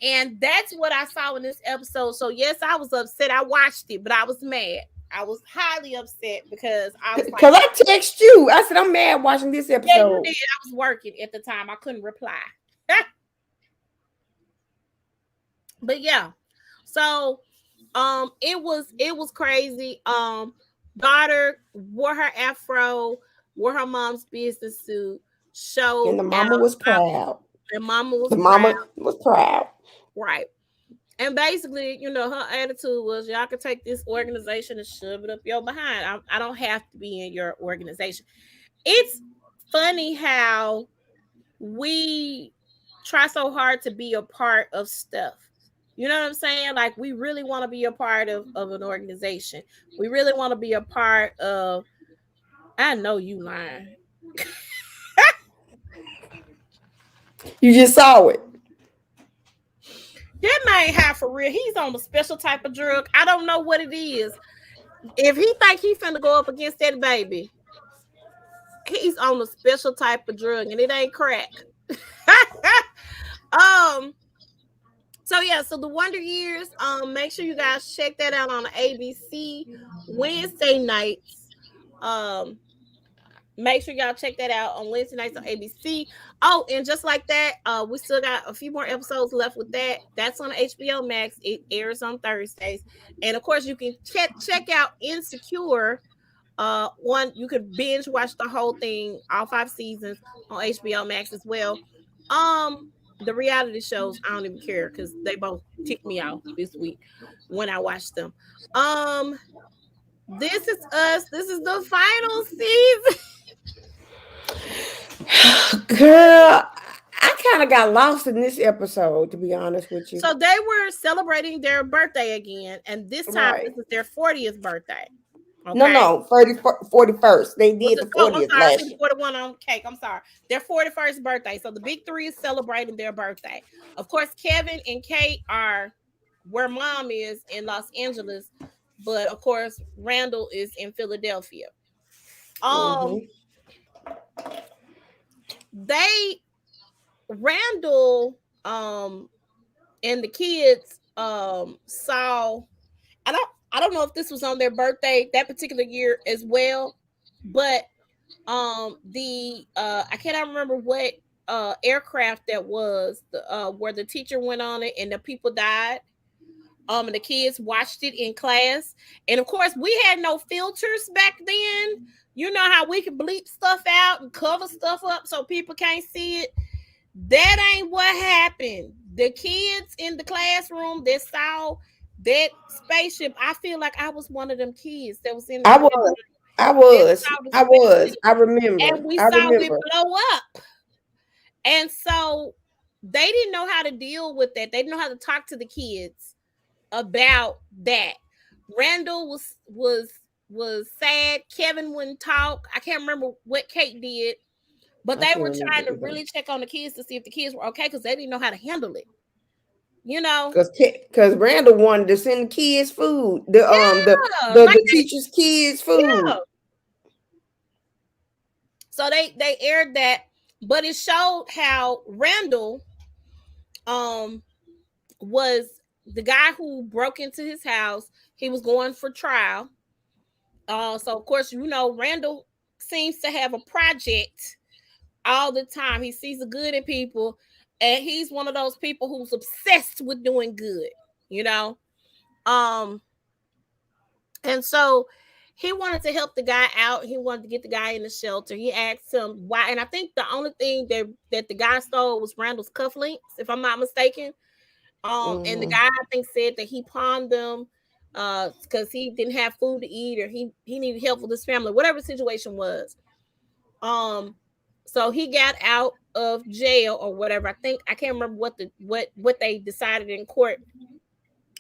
And that's what I saw in this episode. So yes, I was upset. I watched it, but I was mad. I was highly upset because I was like, because I text you. I said, I'm mad watching this episode. Yeah, you did. I was working at the time. I couldn't reply. But yeah. So it was crazy. Daughter wore her afro, wore her mom's business suit, showed, and the mama was proud. And mama was the mama was proud. Right. And basically, you know, her attitude was, y'all can take this organization and shove it up your behind. I don't have to be in your organization. It's funny how we try so hard to be a part of stuff. You know what I'm saying? Like we really want to be a part of an organization. We really want to be a part of. I know you lying. You just saw it. That man high for real. He's on a special type of drug. I don't know what it is. If he think he finna go up against that baby, he's on a special type of drug, and it ain't crack. um. So yeah, so the Wonder Years. Make sure you guys check that out on the ABC Wednesday nights. Um, Make sure y'all check that out on Wednesday nights on ABC. Oh, and just like that, we still got a few more episodes left with that. That's on HBO Max. It airs on Thursdays, and of course, you can check out Insecure. One you could binge watch the whole thing, all 5 seasons on HBO Max as well. The reality shows I don't even care because they both ticked me off this week when I watched them. Um, this is us. This is the final season. Girl, I kind of got lost in this episode, to be honest with you. So they were celebrating their birthday again, and this time Right. this is their 40th birthday. Okay. No, 41st. They Was did it, the oh, I'm 40th sorry, I last see year. 41 on cake. I'm sorry. Their 41st birthday. So the big three is celebrating their birthday. Of course, Kevin and Kate are where mom is in Los Angeles, but of course, Randall is in Philadelphia. Um, Mm-hmm. they Randall and the kids saw I don't know if this was on their birthday that particular year as well, but the I cannot remember what aircraft that was, the where the teacher went on it and the people died. And the kids watched it in class, and of course we had no filters back then. You know how we can bleep stuff out and cover stuff up so people can't see it. That ain't what happened. The kids in the classroom that saw that spaceship, I feel like I was one of them kids that was in the I classroom was. I that was. saw the I was. spaceship, I remember. and we I saw it remember. blow up. And so they didn't know how to deal with that. They didn't know how to talk to the kids about that. Randall was sad. Kevin wouldn't talk. I can't remember what Kate did, but I they can't were remember trying to either. really check on the kids to see if the kids were okay because they didn't know how to handle it. You know, Because Randall wanted to send the kids food. yeah, like The teacher's kids food. yeah. So they aired that, but it showed how Randall um was the guy who broke into his house. He was going for trial. So of course, you know, Randall seems to have a project all the time. He sees the good in people, and he's one of those people who's obsessed with doing good, you know. Um, and so he wanted to help the guy out. He wanted to get the guy in the shelter. He asked him why, and I think the only thing that the guy stole was Randall's cufflinks, if I'm not mistaken. And the Mm-hmm. guy I think said that he pawned them because he didn't have food to eat or he needed help with his family, whatever the situation was. Um, so he got out of jail or whatever. I think I can't remember what they decided in court,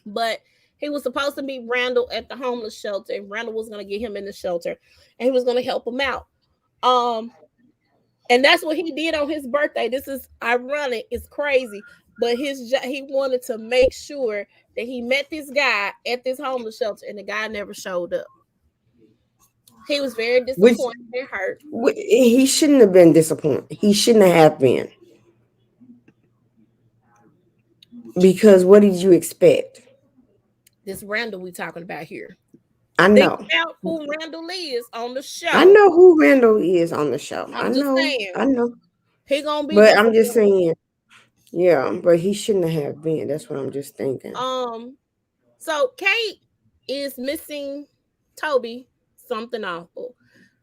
but he was supposed to meet Randall at the homeless shelter, and Randall was going to get him in the shelter, and he was going to help him out. Um, and that's what he did on his birthday. This is ironic. It's crazy, but he wanted to make sure that he met this guy at this homeless shelter, and the guy never showed up. He was very Which disappointed and hurt. he shouldn't have been disappointed. He shouldn't have been. Because what did you expect? This Randall we talking about here. I Think know. about who Randall is on the I show. know who Randall is on the show. I I'm just know. saying I know. he gonna be But I'm just disappointed. saying, yeah, but he shouldn't have been. That's what I'm just thinking. So Kate is missing Toby something awful.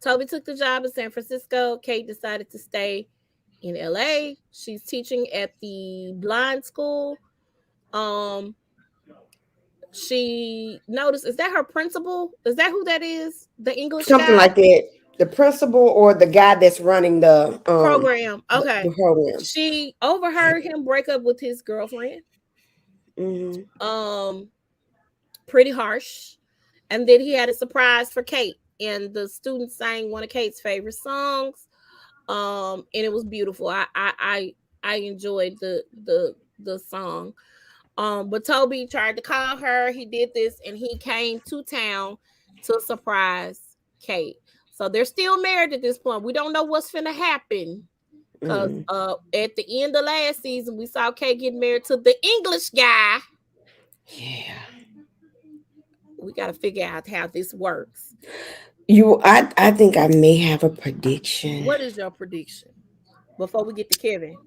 Toby took the job in San Francisco. Kate decided to stay in LA. She's teaching at the blind school. Um, she noticed, is that her principal? Is that who that is? The English Something guy like that. The principal or the guy that's running program. Okay. the program. She overheard him break up with his girlfriend. Mm-hmm. Um, pretty harsh. And then he had a surprise for Kate, and the students sang one of Kate's favorite songs. And it was beautiful. I enjoyed the song. But Toby tried to call her. He did this, and he came to town to surprise Kate. So they're still married at this point. We don't know what's finna happen. Cause Mm-hmm. at the end of last season, we saw Kate get married to the English guy. Yeah. We got to figure out how this works. I think I may have a prediction. What is your prediction before we get to Kevin?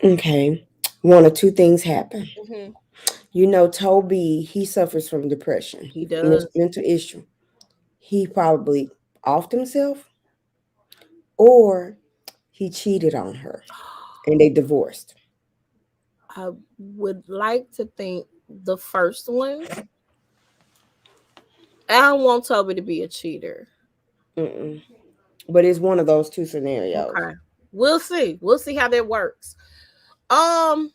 Okay. One or two things happen. Hmm. Toby, he suffers from depression, He does. mental issue. He probably offed himself or he cheated on her and they divorced. I would like to think the first one. I don't want Toby to be a cheater. Mm-mm. But it's one of those two scenarios. Okay. We'll see. We'll see how that works. Um,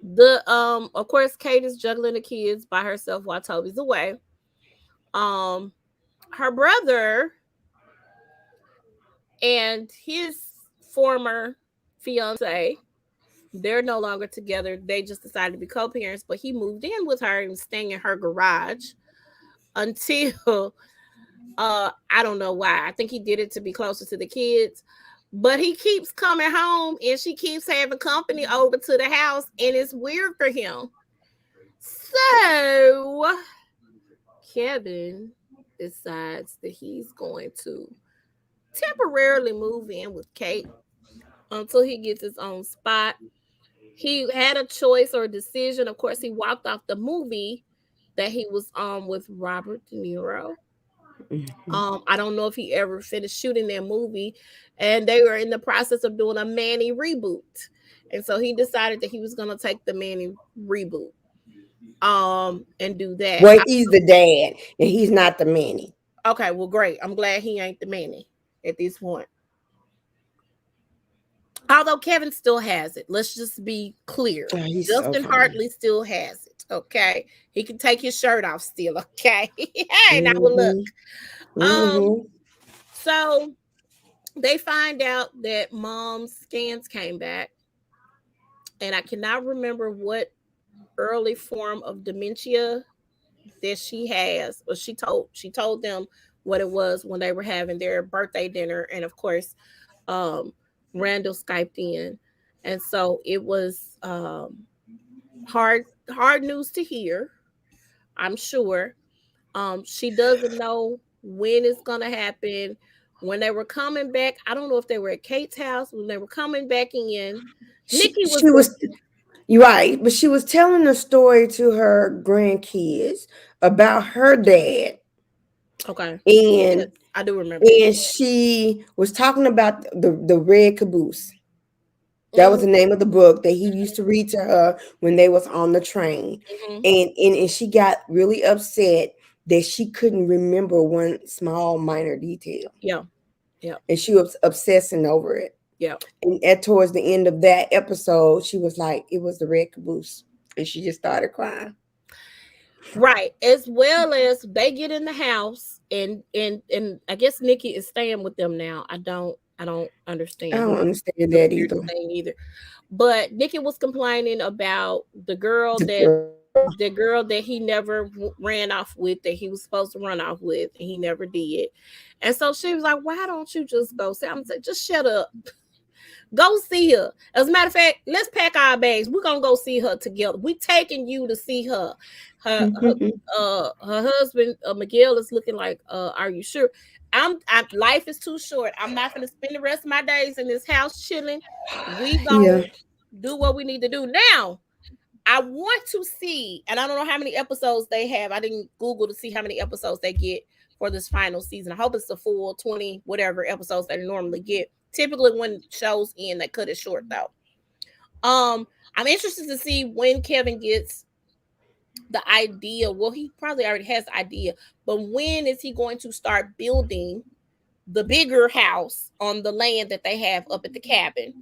the of course, Kate is juggling the kids by herself while Toby's away. Um, her brother and his former fiance, they're no longer together. They just decided to be co-parents, but he moved in with her and was staying in her garage until I don't know why. I think he did it to be closer to the kids. But he keeps coming home and she keeps having company over to the house, and it's weird for him. So Kevin decides that he's going to temporarily move in with Kate until he gets his own spot. He had a choice or a decision. Of course, he walked off the movie that he was on with Robert De Niro. Mhm. I don't know if he ever finished shooting that movie, and they were in the process of doing a Manny reboot, and so he decided that he was going to take the Manny reboot, and do that. Well, he's the dad and he's not the Manny. Okay, well, great. I'm glad he ain't the Manny at this point. Although Kevin still has it. Let's just be clear. Oh, he's so Justin funny. Hartley still has it. Okay. He can take his shirt off still. Okay. Hey, now look. Mm-hmm. Um, Mm-hmm. so they find out that mom's scans came back, and I cannot remember what early form of dementia that she has, but she told them what it was when they were having their birthday dinner, and of course, um, Randall skyped in, and so it was hard news to hear. I'm sure. She doesn't know when it's gonna happen. When they were coming back, I don't know if they were at Kate's house. When they were coming back in, She Nikki was she was You're right, but she was telling a story to her grandkids about her dad, okay. Yes, and I do remember that. she was talking about the red caboose. That was Hmm. the name of the book that he used to read to her when they was on the train. Hmm. And she got really upset that she couldn't remember one small minor detail. Yeah, yeah, And she was obsessing over it. yeah. And at towards the end of that episode, she was like, it was the red caboose. And she just started crying. Right. As well as they get in the house, and I guess Nikki is staying with them now. I don't I understand. don't It's understand the that weirdest either. thing either. But Nikki was complaining about The girl. the girl that he never ran off with, that he was supposed to run off with, and he never did. And so she was like, "Why don't you just go?" Say, I'm saying, just shut up. Go see her. As a matter of fact, let's pack our bags. We're gonna go see her together. We taking you to see her. Her husband Miguel is looking like, are you sure? Life is too short. I'm not gonna spend the rest of my days in this house chilling. We Yeah. gonna do what we need to do. Now, I want to see, and I don't know how many episodes they have. I didn't Google to see how many episodes they get for this final season. I hope it's the full 20 whatever episodes they normally get. Typically, when shows end, they cut it short though. I'm interested to see when Kevin gets the idea. Well, he probably already has the idea, but when is he going to start building the bigger house on the land that they have up at the cabin?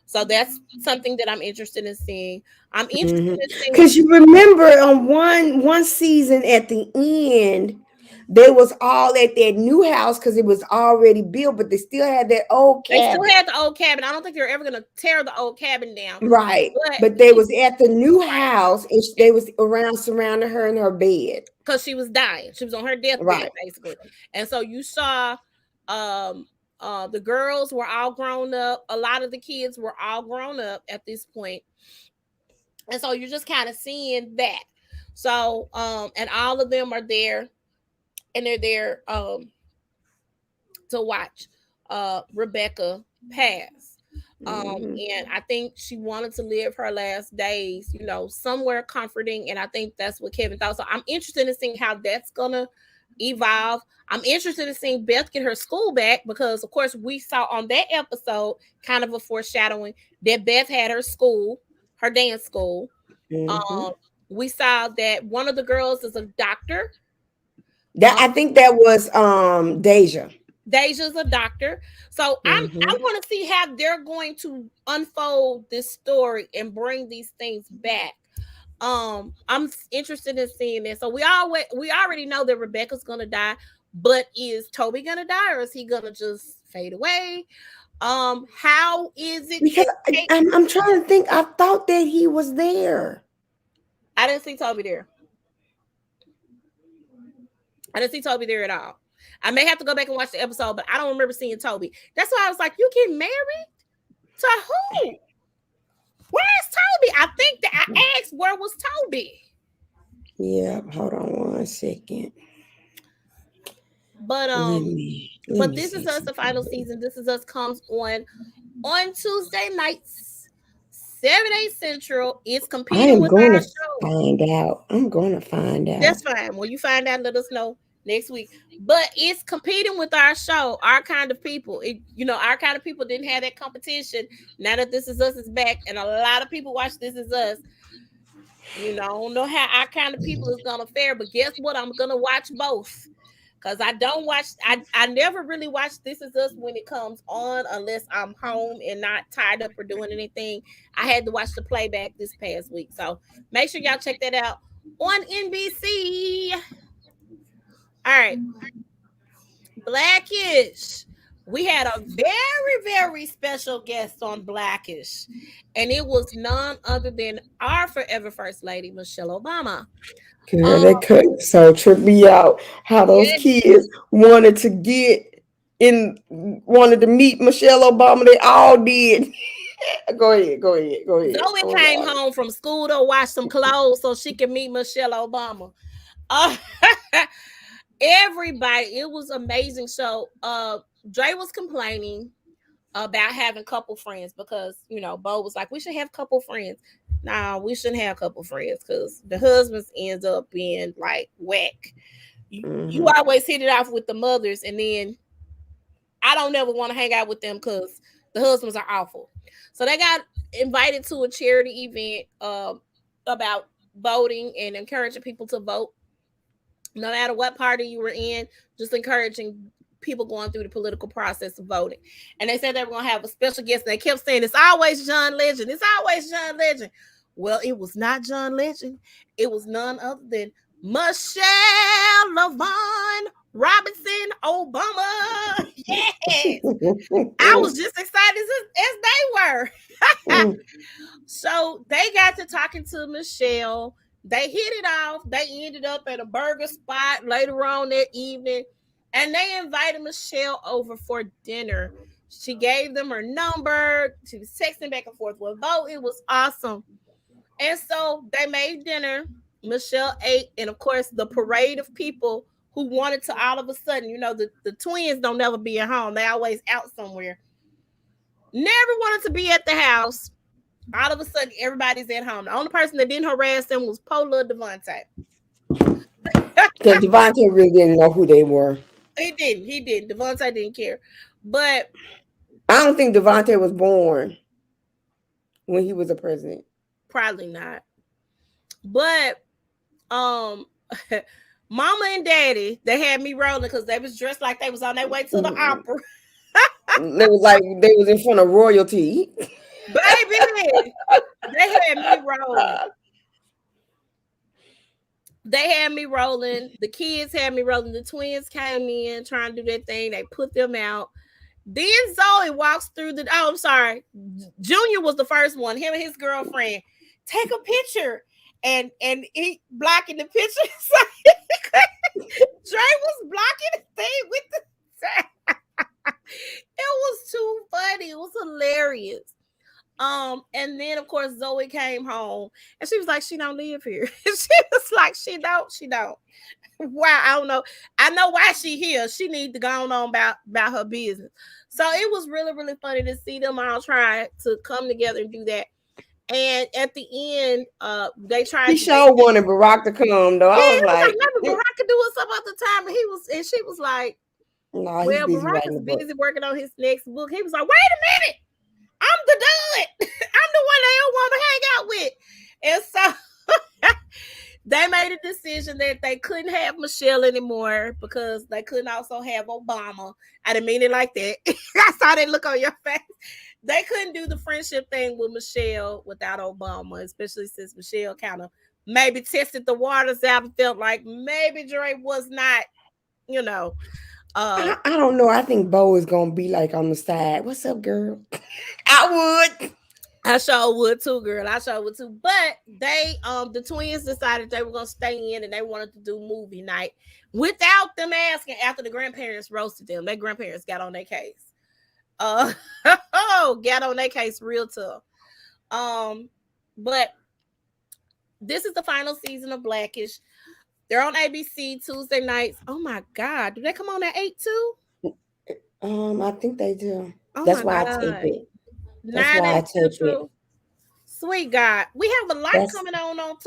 So that's something that I'm interested in seeing. I'm interested in seeing Because you remember on one season at the end, they was all at that new house because it was already built, but they still had that old they still cabin. had the old cabin. I don't think they're ever gonna tear the old cabin down. Right. But But they was at the new right, house and they was around surrounding her in her bed. because she was dying. She was on her deathbed, Right. basically. And so you saw um the girls were all grown up. A lot of the kids were all grown up at this point. And so you're just kind of seeing that. So and all of them are there, and they're there to watch Rebecca pass. Mhm. And I think she wanted to live her last days, somewhere comforting. And I think that's what Kevin thought. So I'm interested in seeing how that's gonna evolve. I'm interested in seeing Beth get her school back because, of course, we saw on that episode kind of a foreshadowing that Beth had her school, her dance school. Mhm. Um, we saw that one of the girls is a doctor. That I think that was Deja. Deja's a doctor. So I Mhm. want to see how they're going to unfold this story and bring these things back. I'm interested in seeing this. So we already know that Rebecca's gonna die, but is Toby gonna die or is he gonna just fade away? How is it Because that I'm trying to think. I thought that he was there. I didn't see Toby there. I didn't see Toby there at all. I may have to go back and watch the episode, but I don't remember seeing Toby. That's why I was like, you get married to who? Where's Toby? I think that I asked where was Toby. Yeah, hold on one second. But Let but me This Is see Us, the something. final season. This Is Us comes on Tuesday nights, 7 8 Central. It's I competing am with going our to show. find out. I'm going to find out. That's fine. When you find out, let us know next week. But it's competing with our show, our kind of people. Our kind of people didn't have that competition. Now that This Is Us is back, and a lot of people watch This Is Us. I don't know how our kind of people is gonna fare, but guess what? I'm gonna watch both. Cause I don't watch, I never really watch This Is Us when it comes on unless I'm home and not tied up or doing anything. I had to watch the playback this past week. So make sure y'all check that out on NBC. All right. Blackish. We had a very, very special guest on Blackish, and it was none other than our forever First Lady, Michelle Obama. Girl, Um, that cut so tripped me out. How those yes, kids wanted to meet Michelle Obama. They all did. Go ahead, go ahead, go ahead. Zoe I'm came sorry. home from school to wash some clothes so she could meet Michelle Obama. Uh, Everybody, it was amazing. So, Dre was complaining about having couple friends because Bo was like, we should have couple friends. Nah, we shouldn't have couple friends because the husbands ends up being like whack. You Hmm. always hit it off with the mothers, and then I don't ever want to hang out with them because the husbands are awful. So they got invited to a charity event about voting and encouraging people to vote, no matter what party you were in, just encouraging people going through the political process of voting. And they said they were going to have a special guest. And they kept saying, it's always John Legend. It's always John Legend. Well, it was not John Legend. It was none other than Michelle LaVaughn Robinson Obama. Yes. I was just excited as they were. So they got to talking to Michelle. They hit it off. They ended up at a burger spot later on that evening, and they invited Michelle over for dinner. She gave them her number. She was texting back and forth with Bo. It was awesome. And so they made dinner. Michelle ate, and of course, the parade of people who wanted to all of a sudden, the twins don't never be at home. They always out somewhere. Never wanted to be at the house. All of a sudden, everybody's at home. The only person that didn't harass them was Pola Devontae. Because Devontae really didn't know who they were. He didn't. He didn't. Devontae didn't care. But I don't think Devontae was born when he was a president. probably not. But um Mama and Daddy, they had me rolling because they was dressed like they was on their way to the opera. They was like they was in front of royalty. Baby, they had me rolling. They had me rolling. The kids had me rolling. The twins came in trying to do their thing. They put them out. Then Zoe walks through the. Oh, I'm sorry. Junior was the first one. Him and his girlfriend take a picture, and he blocking the picture. Dre was blocking the thing with the. It was too funny. It was hilarious. And then of course Zoe came home and she was like, she don't live here. She was like, she don't. Wow, I don't know. I know why she here. She need to go on about her business. So it was really, really funny to see them all try to come together and do that. And at the end, they tried He to sure wanted Barack to come though. yeah, I was it was like, like, maybe Barack could do it some other time. And she was like, no, he's well, busy Barack writing is the book. busy working on his next book. He was like, wait a minute. I'm the dud. I'm the one they don't want to hang out with. And so they made a decision that they couldn't have Michelle anymore because they couldn't also have Obama. I didn't mean it like that. I saw that look on your face. They couldn't do the friendship thing with Michelle without Obama, especially since Michelle kind of maybe tested the waters out and felt like maybe Dre was not, you know, I don't know. I think Bo is gonna be like on the side. What's up, girl? I would. I sure would too, girl. I sure would too. But they, the twins decided they were gonna stay in and they wanted to do movie night without them asking after the grandparents roasted them. Their grandparents got on their case. Got on their case real tough. But this is the final season of Blackish. They're on ABC Tuesday nights. Oh my God. Do they come on at 8 too? I think they do. Oh That's my why I tape God. it. That's 9 why I 8 tape it. Central. Sweet God. We have a lot That's coming on that's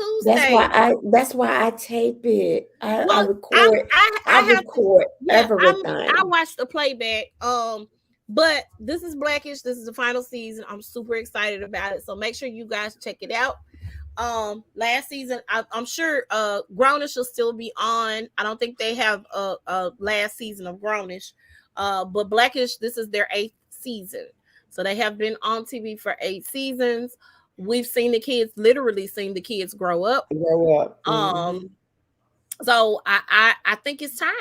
why Tuesday. I tape it. I Well, I record I I have to, record yeah, I everything. watched the playback. But this is Blackish. This is the final season. I'm super excited about it. So make sure you guys check it out. Last season, I'm sure Grownish will still be on. I don't think they have a last season of Grownish. But Blackish, this is their 8th season. So they have been on TV for 8 seasons. We've seen the kids, literally seen the kids grow up. Grow up. So I think it's time.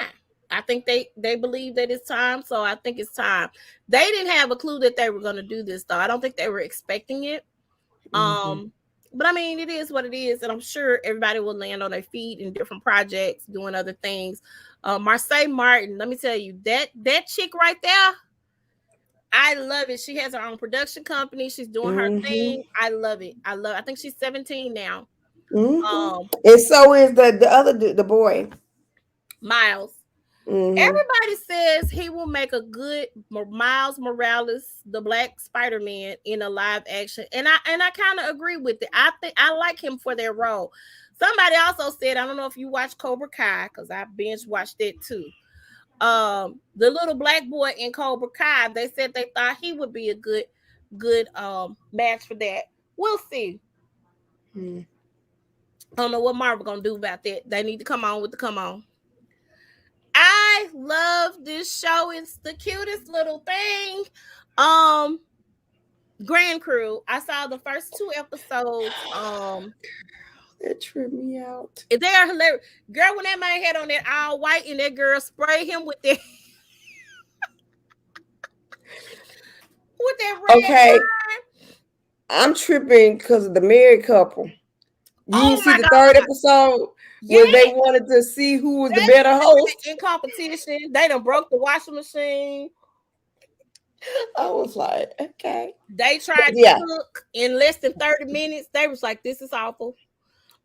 I think they believe that it's time. So I think it's time. They didn't have a clue that they were going to do this though. I don't think they were expecting it. But I mean, it is what it is, and I'm sure everybody will land on their feet in different projects, doing other things. Marseille Martin, let me tell you, that chick right there, I love it. She has her own production company. She's doing her thing. I love it. I think she's 17 now. And so is the other the boy. Miles. Everybody says he will make a good Miles Morales, the Black Spider-Man, in a live action, and I kind of agree with it. I think I like him for their role. Somebody also said, I don't know if you watch Cobra Kai because I binge watched it too. The little black boy in Cobra Kai, they said they thought he would be a good match for that. We'll see. I don't know what Marvel gonna do about that. They need to come on with the come on. I love this show. It's the cutest little thing. Grand Crew. I saw the first 2 episodes. That tripped me out. They are hilarious. Girl, when that man had on that all white and that girl sprayed him with that with that red Okay. wine. I'm tripping because of the married couple. You didn't see the God. 3rd episode where they wanted to see who was the better host in competition. They done broke the washing machine. I was like, okay. They tried to cook in less than 30 minutes. They was like, this is awful.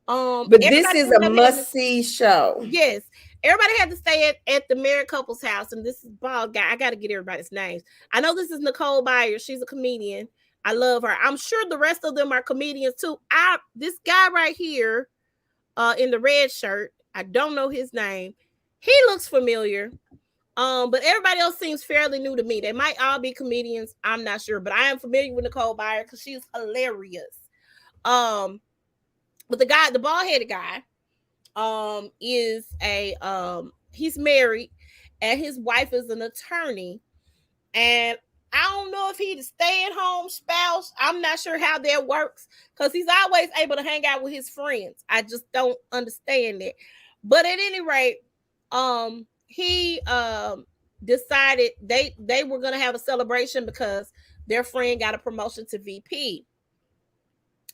But this is a must-see show. Yes. Everybody had to stay at the married couple's house. And this is bald guy. I got to get everybody's names. I know this is Nicole Byers. She's a comedian. I love her. I'm sure the rest of them are comedians too. This guy right here in the red shirt, I don't know his name. He looks familiar. But everybody else seems fairly new to me. They might all be comedians. I'm not sure, but I am familiar with Nicole Byers because she's hilarious. But the bald-headed guy, is he's married, and his wife is an attorney, and I don't know if he's a stay-at-home spouse. I'm not sure how that works because he's always able to hang out with his friends. I just don't understand it. But at any rate, he decided they were gonna have a celebration because their friend got a promotion to VP.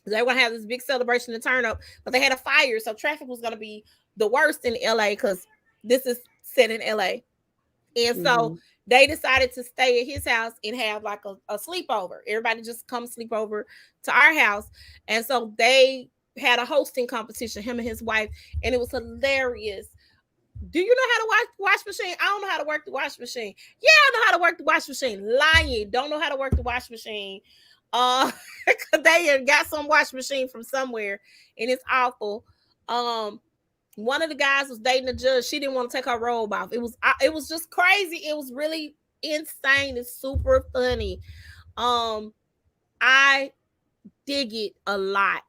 They were gonna have this big celebration to turn up, but they had a fire, so traffic was gonna be the worst in LA because this is set in LA. And so Mhm. they decided to stay at his house and have like a sleepover. Everybody just come sleep over to our house. And so they had a hosting competition, him and his wife, and it was hilarious. Do you know how to wash machine? I don't know how to work the wash machine. Yeah, I know how to work the wash machine. Lying, don't know how to work the wash machine. Uh, they got some wash machine from somewhere, and it's awful. Um, one of the guys was dating a judge. She didn't want to take her robe off. It was just crazy. It was really insane. It's super funny. Um, I dig it a lot.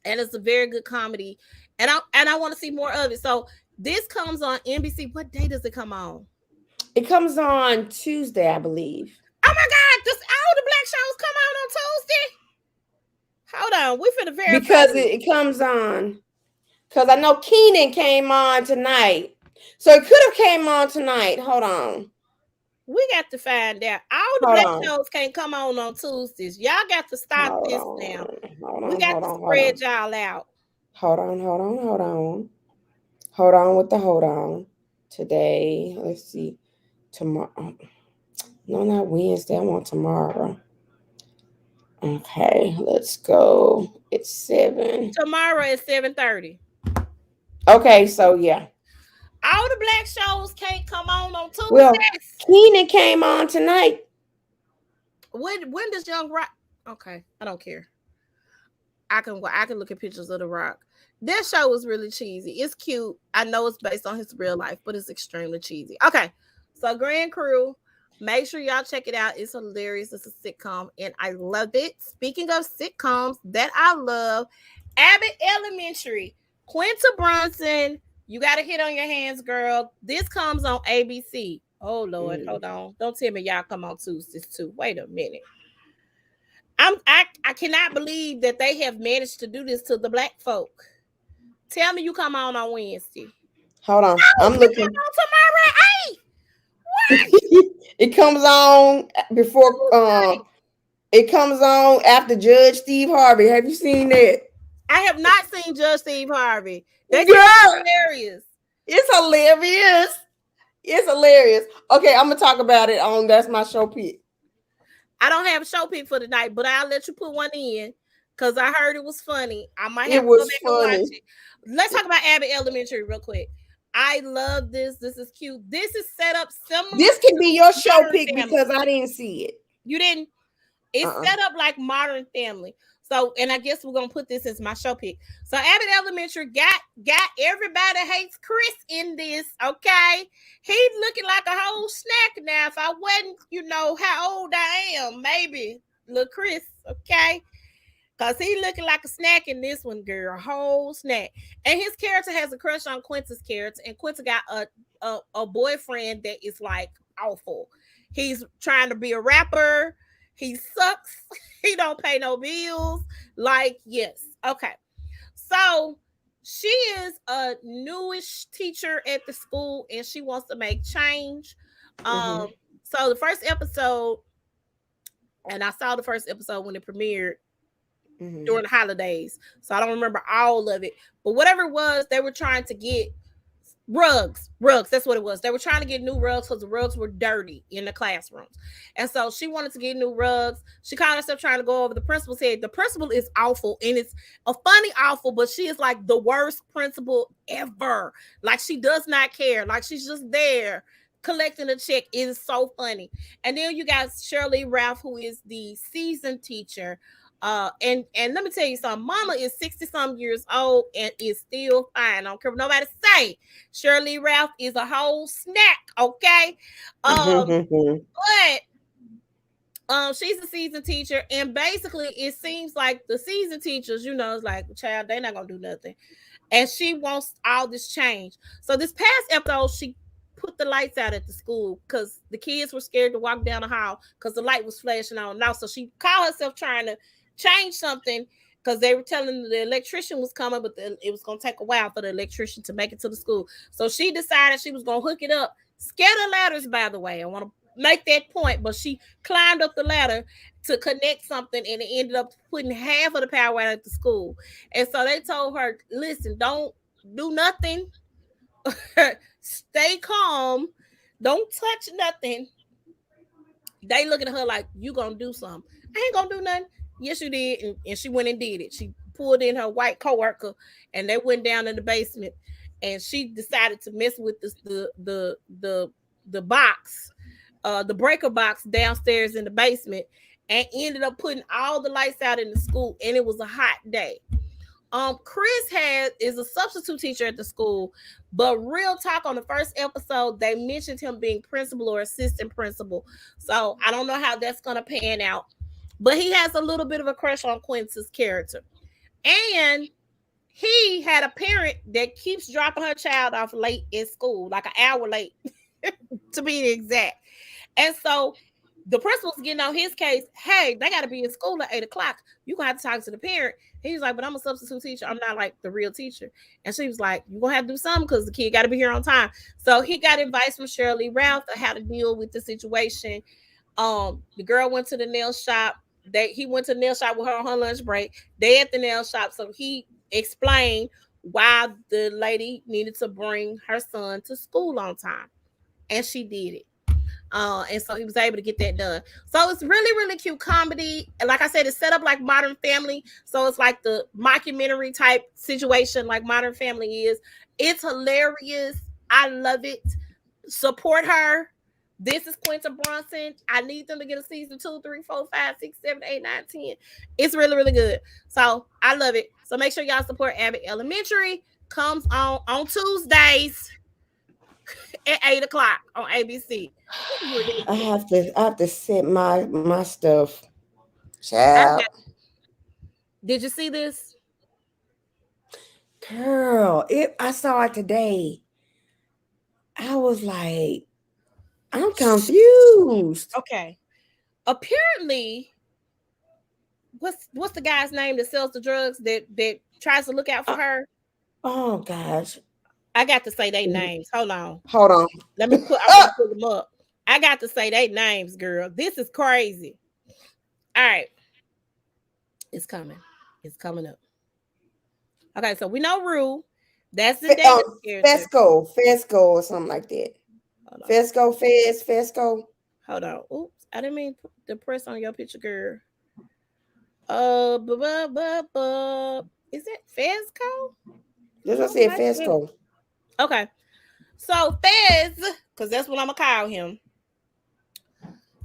And it's a very good comedy. And I want to see more of it. So this comes on NBC. What day does it come on? It comes on Tuesday, I believe. Oh my God! This all the black shows come out on Tuesday. Hold on, we finna verify Because this. it comes on. Because I know Keenan came on tonight. So it could have came on tonight. Hold on. We got to find out. All the Hold black on. shows can't come on Tuesdays. Y'all got to stop Hold this now. on. Hold We on. got Hold to on. Hold on. spread y'all out. Hold on. Hold on. Hold on. Hold on with the hold on. Today. Let's see. Tomorrow. No, not Wednesday. I want tomorrow. Okay. Let's go. It's 7. Tomorrow at 7:30. Okay. So, yeah. All the black shows can't come on Well, Tuesdays. Keenan came on tonight. When does Young Rock? Okay, I don't care. I can look at pictures of the Rock. That show was really cheesy. It's cute. I know it's based on his real life, but it's extremely cheesy. Okay, so Grand Crew, make sure y'all check it out. It's hilarious. It's a sitcom, and I love it. Speaking of sitcoms that I love, Abbott Elementary, Quinta Brunson. You got a hit on your hands, girl. This comes on ABC. Oh Lord, Mm. hold on. Don't tell me y'all come on Tuesdays too. Wait a minute. I cannot believe that they have managed to do this to the black folk. Tell me you come on Wednesday. Hold on. Oh, I'm it come looking. on tomorrow at 8. It comes on before Tuesday. it comes on after Judge Steve Harvey. Have you seen that? I have not seen Judge Steve Harvey. They said it's Girl, hilarious. it's hilarious. It's hilarious. Okay, I'm gonna talk about it on that's my show pick. I don't have a show pick for tonight, but I'll let you put one in because I heard it was funny. I might It have to go was back and watch funny. it. Let's talk about Abbott Elementary real quick. I love this. This is cute. This is set up similar This can to be your show Modern pick Family. because I didn't see it. You didn't. It's Uh-uh. set up like Modern Family. So, and I guess we're gonna put this as my show pick. So, Abbott Elementary got everybody hates Chris in this. Okay, he's looking like a whole snack now. If I wasn't, how old I am, maybe little Chris. Okay, cause he looking like a snack in this one, girl, a whole snack. And his character has a crush on Quinta's character, and Quinta got a boyfriend that is like awful. He's trying to be a rapper. He sucks. He don't pay no bills. Like, yes. Okay. So she is a newish teacher at the school and she wants to make change. Mm-hmm. Um, so the first episode, and I saw the first episode when it premiered Mm-hmm. during the holidays. So I don't remember all of it. But whatever it was, they were trying to get rugs, that's what it was. They were trying to get new rugs because the rugs were dirty in the classrooms, and so she wanted to get new rugs. She called herself trying to go over the principal's head. The principal is awful, and it's a funny awful, but she is like the worst principal ever. Like, she does not care, like she's just there collecting a check. It is so funny. And then you got Shirley Ralph, who is the seasoned teacher. And let me tell you something. Mama is 60 some years old and is still fine. I don't care what nobody say. Shirley Ralph is a whole snack, okay? Mm-hmm. But she's a seasoned teacher, and basically it seems like the seasoned teachers, it's like, child, they're not gonna do nothing. And she wants all this change. So this past episode, she put the lights out at the school because the kids were scared to walk down the hall because the light was flashing on and off. So she called herself trying to change something because they were telling the electrician was coming, but it was going to take a while for the electrician to make it to the school. So she decided she was going to hook it up. Scared of ladders, by the way. I want to make that point, but she climbed up the ladder to connect something and it ended up putting half of the power out at the school. And so they told her, listen, don't do nothing. Stay calm. Don't touch nothing. They looking at her like, you gonna do something. I ain't gonna do nothing. Yes, you did. And she went and did it. She pulled in her white coworker and they went down in the basement and she decided to mess with the box, the breaker box downstairs in the basement and ended up putting all the lights out in the school. And it was a hot day. Chris is a substitute teacher at the school, but real talk, on the first episode they mentioned him being principal or assistant principal, so I don't know how that's gonna pan out, but he has a little bit of a crush on Quincy's character, and he had a parent that keeps dropping her child off late in school, like an hour late to be exact. And so the principal's getting on his case. Hey, they got to be in school at 8 o'clock. You gonna have to talk to the parent. He's like, but I'm a substitute teacher. I'm not like the real teacher. And she was like, you gonna have to do something because the kid got to be here on time. So he got advice from Shirley Ralph on how to deal with the situation. The girl went to the nail shop. He went to the nail shop with her on her lunch break. They at the nail shop. So he explained why the lady needed to bring her son to school on time. And she did it. And so he was able to get that done. So it's really, really cute comedy. And like I said, it's set up like Modern Family. So it's like the mockumentary type situation like Modern Family is. It's hilarious. I love it. Support her. This is Quinta Brunson. I need them to get a season 2, 3, 4, 5, 6, 7, 8, 9, 10. It's really, really good. So I love it. So make sure y'all support Abbott Elementary. Comes on Tuesdays at 8 o'clock on ABC. I have to set my stuff. Child. Did you see this? Girl, I saw it today. I was like, I'm confused. Okay. Apparently, what's the guy's name that sells the drugs that tries to look out for her? Oh gosh. I got to say their names. Hold on. Hold on. I'm gonna pull them up. I got to say their names, girl. This is crazy. All right. It's coming. It's coming up. Okay, so we know Rue. That's the Fesco or something like that. Fesco. Hold on. Oops, I didn't mean to press on your picture, girl. Is it Fesco? Just I said Fesco. Okay. So Fez, because that's what I'm gonna call him.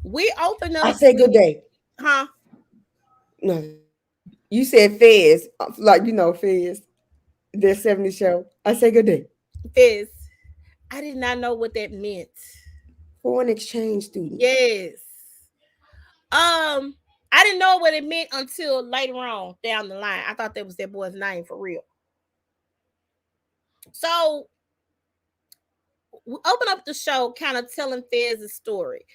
We open up. I say good day. Huh? No. You said Fez. Like Fez. That 70s show. I say good day. Fez. I did not know what that meant. Foreign exchange student. Yes. I didn't know what it meant until later on down the line. I thought that was that boy's name for real. So we open up the show kind of telling Fez's story.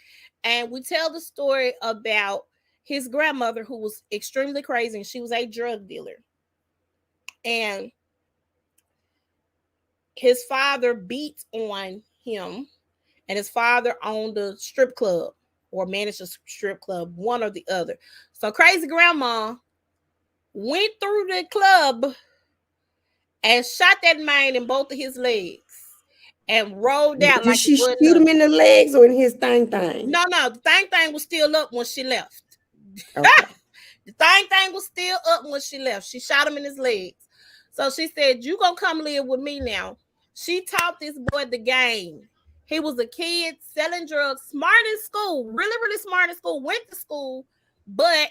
And we tell the story about his grandmother who was extremely crazy and she was a drug dealer. And his father beat on him, and his father owned a strip club or managed a strip club, one or the other. So crazy grandma went through the club and shot that man in both of his legs and rolled out. Did she shoot him in the legs or in his thing? No, the thing was still up when she left. Okay. The thing was still up when she left. She shot him in his legs. So she said, you gonna come live with me now. She taught this boy the game. He was a kid selling drugs, smart in school, really, really smart in school, went to school, but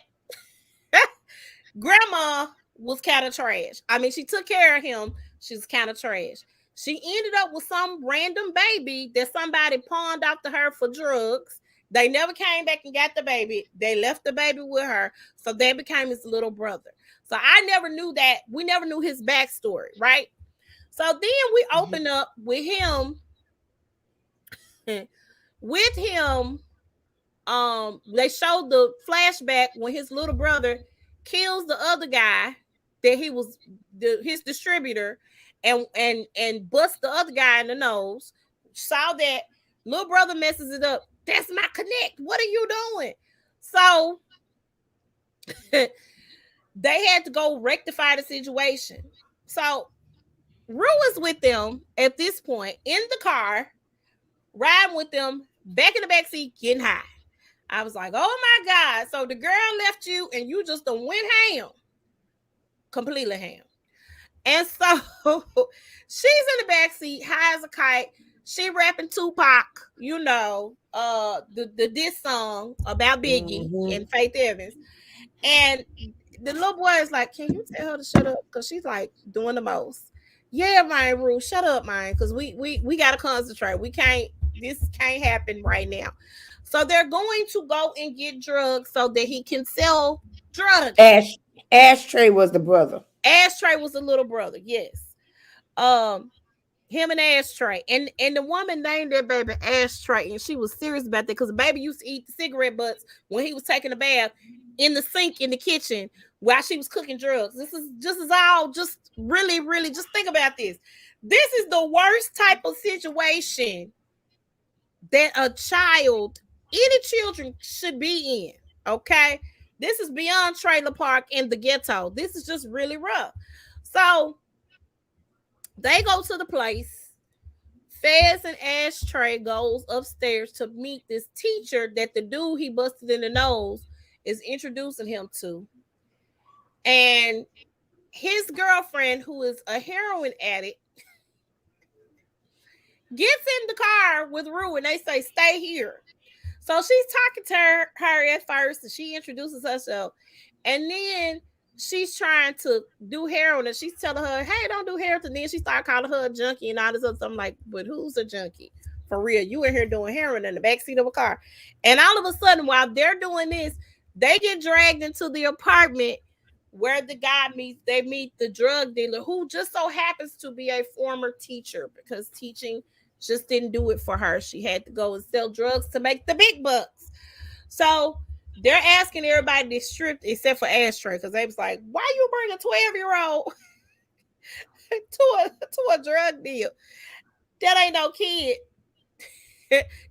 grandma was kind of trash. I mean, she took care of him. She was kind of trash. She ended up with some random baby that somebody pawned off to her for drugs. They never came back and got the baby. They left the baby with her. So that became his little brother. So I never knew that. We never knew his backstory, right? So then we open up with him With him, they showed the flashback when his little brother kills the other guy that he was his distributor, and busts the other guy in the nose. Saw that little brother messes it up. That's my connect. What are you doing? So they had to go rectify the situation. So Rue is with them at this point in the car, riding with them, back in the back seat, getting high. I was like, oh my God. So the girl left you and you just done went ham. Completely ham. And so she's in the back seat, high as a kite. She rapping Tupac, the diss song about Biggie and Faith Evans. And the little boy is like, can you tell her to shut up? Because she's like doing the most. Yeah, man, Rue, shut up, man. Because we gotta concentrate. This can't happen right now. So they're going to go and get drugs so that he can sell drugs. Ashtray was the brother. Ashtray was the little brother, yes. Him and Ashtray. And the woman named that baby Ashtray, and she was serious about that because the baby used to eat the cigarette butts when he was taking a bath in the sink in the kitchen while she was cooking drugs. This is all just really, really, just think about this. This is the worst type of situation that a child, any children should be in. Okay. This is beyond trailer park in the ghetto. This is just really rough. So they go to the place. Fez and Ashtray goes upstairs to meet this teacher that the dude he busted in the nose is introducing him to. And his girlfriend, who is a heroin addict, gets in the car with Rue and they say, stay here. So she's talking to her at first and she introduces herself. And then she's trying to do heroin and she's telling her, hey, don't do heroin. And then she started calling her a junkie and all this other stuff. I'm like, but who's a junkie? For real, you in here doing heroin in the backseat of a car. And all of a sudden, while they're doing this, they get dragged into the apartment where the guy they meet the drug dealer who just so happens to be a former teacher because teaching just didn't do it for her. She had to go and sell drugs to make the big bucks. So they're asking everybody to strip except for Ashtray because they was like, why you bring a 12-year-old to a drug deal? That ain't no kid.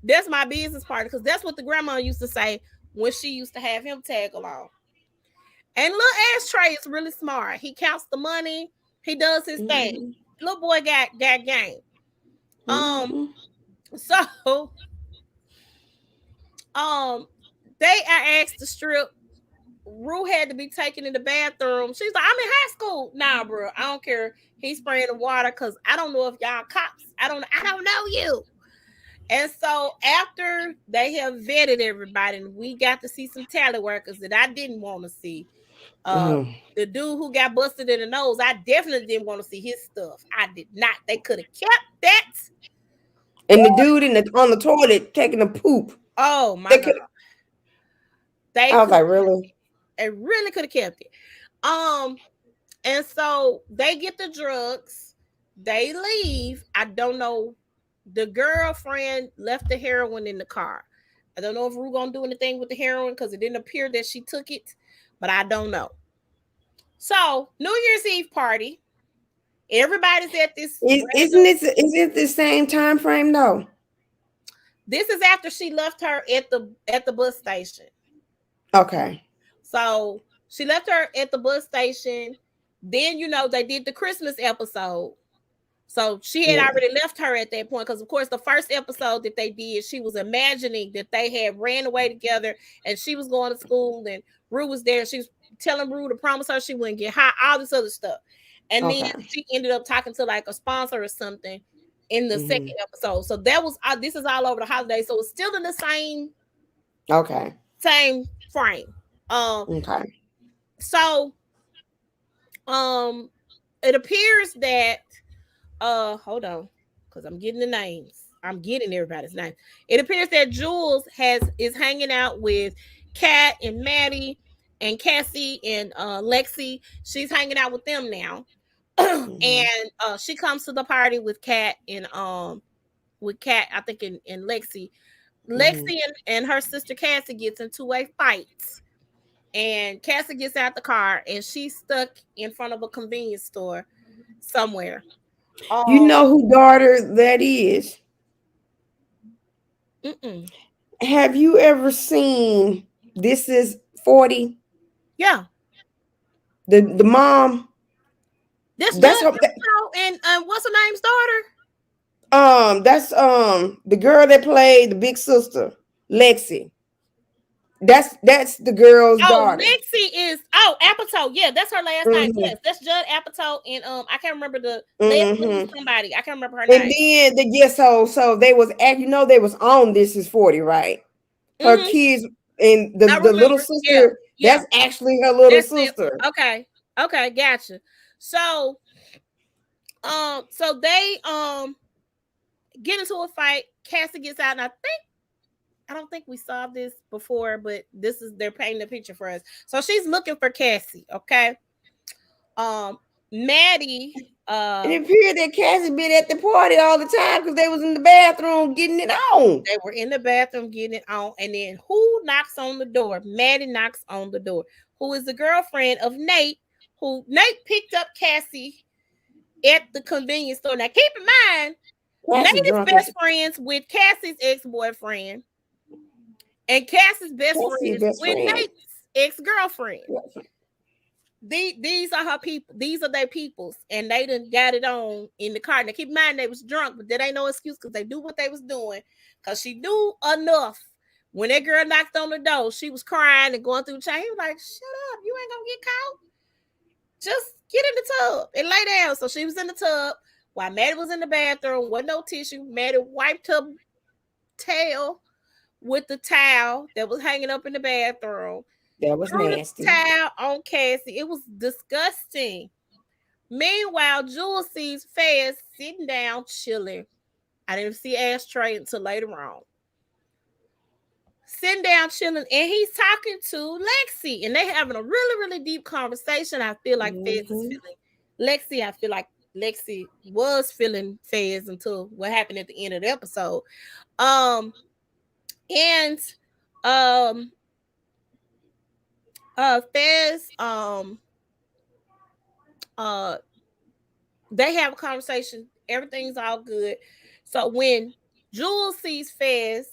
That's my business partner because that's what the grandma used to say when she used to have him tag along. And little Ashtray is really smart. He counts the money. He does his thing. Little boy got game. So they are asked to strip. Rue had to be taken in the bathroom. She's like, I'm in high school. Nah, bro, I don't care. He's spraying the water because I don't know if y'all cops. I don't know you. And so after they have vetted everybody, and we got to see some tally workers that I didn't want to see. The dude who got busted in the nose, I definitely didn't want to see his stuff. I did not. They could have kept that. And the dude on the toilet taking a poop. Oh my God. I was like, really? They really could have kept it. And so they get the drugs. They leave. I don't know. The girlfriend left the heroin in the car. I don't know if we're gonna do anything with the heroin because it didn't appear that she took it, but I don't know. So New Year's Eve party. Everybody's at this. Is it the same time frame though? This is after she left her at the bus station. Okay. So she left her at the bus station. Then they did the Christmas episode. So she had already left her at that point because, of course, the first episode that they did, she was imagining that they had ran away together and she was going to school and Rue was there. She was telling Rue to promise her she wouldn't get high, all this other stuff. And then she ended up talking to like a sponsor or something in the second episode. So that was this is all over the holiday. So it's still in the same same frame. So it appears that hold on, because I'm getting the names. I'm getting everybody's name. It appears that Jules is hanging out with Kat and Maddie and Cassie and Lexi. She's hanging out with them now. And she comes to the party with Kat and with Cat, I think in Lexi. Mm-hmm. And her sister Cassie gets into a fight. And Cassie gets out the car and she's stuck in front of a convenience store somewhere. You Um, know who daughter that is? mm-mm. Have you ever seen This Is 40? Yeah. The mom. This Judd That's her. Apatow and what's her name's daughter? That's the girl that played the big sister, Lexi. That's the girl's Oh, daughter. Lexi is Apatow. Yeah, that's her last name. Mm-hmm. Yes, that's Judd Apatow and I can't remember the Leslie Mm-hmm. somebody. I can't remember her And name. then so they was they was on This Is 40, right? Her Mm-hmm. kids and I the little remember. Yeah, sister, yeah. that's actually her little That's it. sister. Okay. Okay, gotcha. So so they get into a fight. Cassie gets out, and I don't think we saw this before, but they're painting the picture for us. So she's looking for Cassie, okay? Um Maddie, It appeared that Cassie been at the party all the time because they was in the bathroom getting it on. they were in the bathroom getting it on, and then who knocks on the door? Maddie knocks on the door, who is the girlfriend of Nate, who Nate picked up Cassie at the convenience store. Now keep in mind, Nate Cassie is drunk as best friends with Cassie's ex-boyfriend, and Cassie's best Cassie's friends best with friend. Nate's ex-girlfriend. These are her people. These are their peoples, and they done got it on in the car. Now keep in mind they was drunk, but that ain't no excuse because they do what they was doing. Because she knew enough. When that girl knocked on the door, she was crying and going through the chain. He was like, "Shut up! You ain't gonna get caught. Just get in the tub and lay down." So she was in the tub while Maddie was in the bathroom. Wasn't no tissue. Maddie wiped her tail with the towel that was hanging up in the bathroom. That was Threw the nasty. towel on Cassie. It was disgusting. Meanwhile, Jules sees Faz sitting down, chilling. I didn't see Ashtray until later on. Sitting down, chilling, and he's talking to Lexi, and they having a really, really deep conversation. I feel like Faz is Mm-hmm. feeling Lexi. I feel like Lexi was feeling Faz until what happened at the end of the episode. Um, and um, Faz, uh, they have a conversation. Everything's all good. So when Jules sees Fez,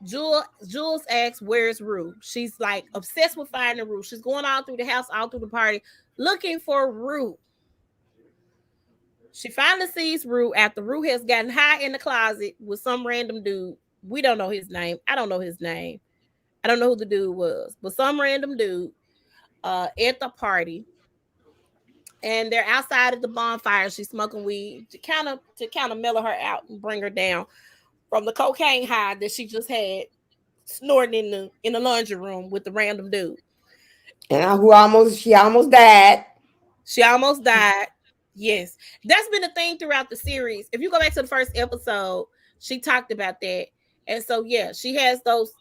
Jules asks, "Where's Rue?" She's like obsessed with finding Rue. She's going all through the house, all through the party, looking for Rue. She finally sees Rue after Rue has gotten high in the closet with some random dude. We don't know his name. I don't know his name. I don't know who the dude was, but some random dude at the party. And they're outside at the bonfire. She's smoking weed to kind of mellow her out and bring her down from the cocaine high that she just had snorting in the laundry room with the random dude. And she almost died. She almost died. Yes. That's been a thing throughout the series. If you go back to the first episode, she talked about that. And so yeah, she has those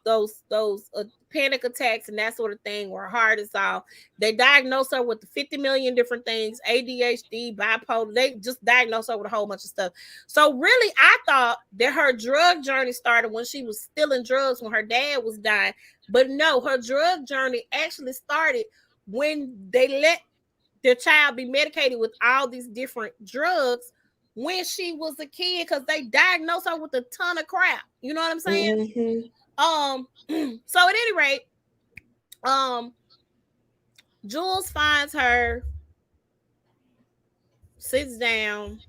panic attacks and that sort of thing where her heart is off. They diagnose her with the 50 million different things, ADHD, bipolar. They just diagnose her with a whole bunch of stuff. So really, I thought that her drug journey started when she was stealing drugs when her dad was dying. But no, her drug journey actually started when they let their child be medicated with all these different drugs when she was a kid because they diagnosed her with a ton of crap. You know what I'm saying? Mm-hmm. So at any rate, um, Jules finds her, sits down.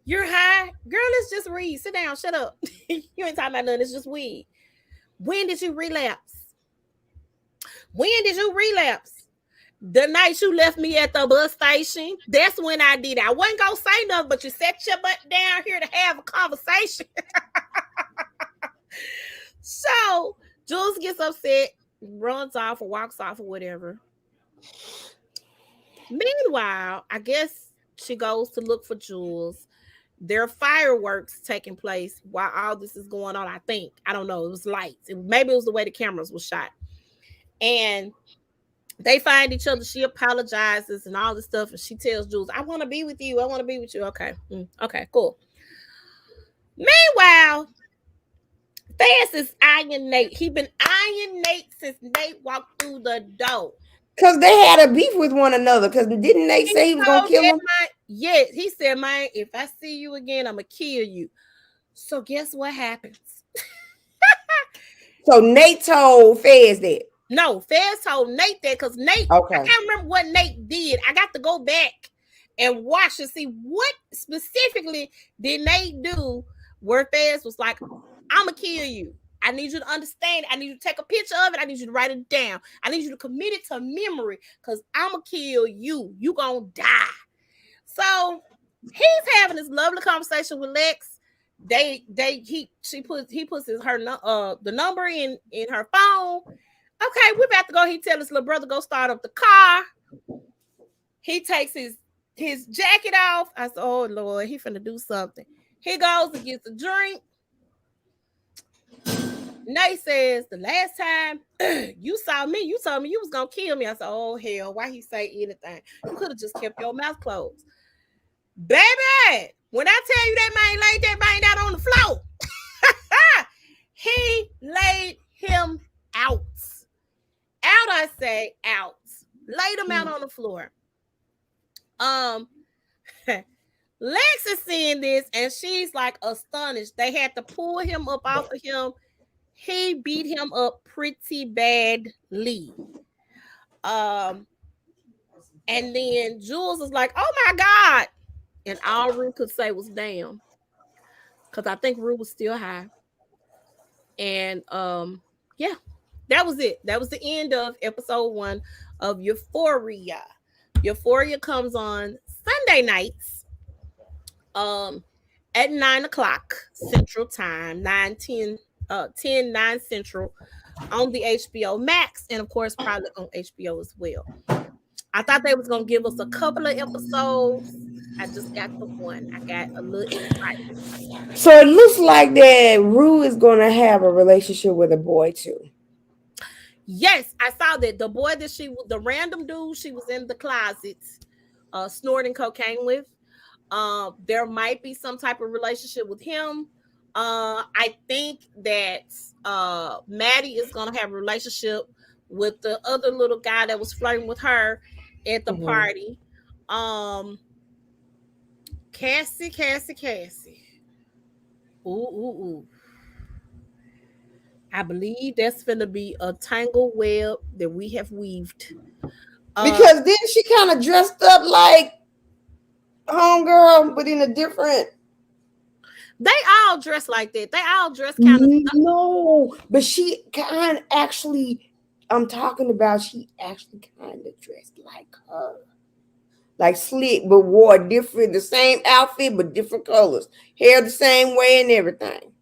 You're high, girl. Let's just read. Sit down. Shut up. You ain't talking about nothing. It's just weed. When did you relapse? When did you relapse? The night you left me at the bus station, that's when I did it. I wasn't gonna say nothing, but you set your butt down here to have a conversation. So Jules gets upset, runs off or walks off or whatever. Meanwhile, I guess she goes to look for Jules. There are fireworks taking place while all this is going on. I think I don't know. It was lights. Maybe it was the way the cameras were shot, and they find each other. She apologizes and all this stuff, and she tells Jules, "I want to be with you. I want to be with you." Okay, okay, cool. Meanwhile, Fast is eyeing Nate. He been eyeing Nate since Nate walked through the door. Because they had a beef with one another. Because didn't they He say he was gonna told kill that him? man, yes, he said, man, if I see you again, I'ma kill you. So guess what happens? So Nate told Fez that. No, Fez told Nate that because Nate, I Okay. can't remember what Nate did. I got to go back and watch and see what specifically did Nate do where Fez was like, I'ma kill you. I need you to understand it. I need you to take a picture of it. I need you to write it down. I need you to commit it to memory because I'ma kill you. You gonna die. So he's having this lovely conversation with Lex. He puts the number in her phone. Okay, we're about to go. He tells his little brother go start up the car. He takes his jacket off. I said, "Oh Lord, he finna do something." He goes and gets a drink. Nate says, "The last time you saw me, you told me you was gonna kill me." I said, "Oh hell, why he say anything? You could have just kept your mouth closed, baby." When I tell you that man laid that man down on the floor, he laid him out. Out, I say, out. Laid him out on the floor. Um, Lex is seeing this and she's like astonished. They had to pull him up off of him. He beat him up pretty badly. Um, and then Jules was like, "Oh my God." And all Rue could say was damn. Because I think Rue was still high. And yeah, that was it. That was the end of episode 1 of Euphoria. Euphoria comes on Sunday nights at 9 o'clock Central Time, 9 Central on the HBO Max, and of course probably on HBO as well. I thought they was gonna give us a couple of episodes. I just got the one. I got a little excited. So it looks like that Rue is gonna have a relationship with a boy too. Yes, I saw that. The boy that the random dude she was in the closet snorting cocaine with. There might be some type of relationship with him. I think that Maddie is gonna have a relationship with the other little guy that was flirting with her at the Mm-hmm. party. Um, Cassie. Ooh. I believe that's gonna be a tangle web that we have weaved. Uh, Because then she kind of dressed up like homegirl, but in a different. they all dress like that. They all dress kind of. No, but she kind of actually. I'm talking about she actually kind of dressed like her, like slick, but wore different, the same outfit but different colors, hair the same way and everything.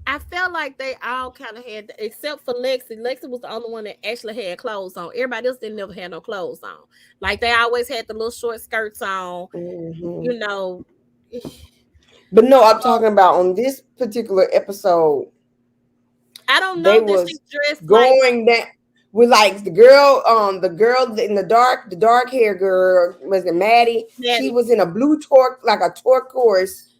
I felt like they all kind of had, except for Lexi. Lexi was the only one that actually had clothes on. Everybody else didn't never have no clothes on. Like they always had the little short skirts on. Mm-hmm. You know. But no, I'm talking about on this particular episode, I don't they know that she was dressed like going that with like the girl in the dark hair girl was it Maddie? She Maddie. was in a blue like a turquoise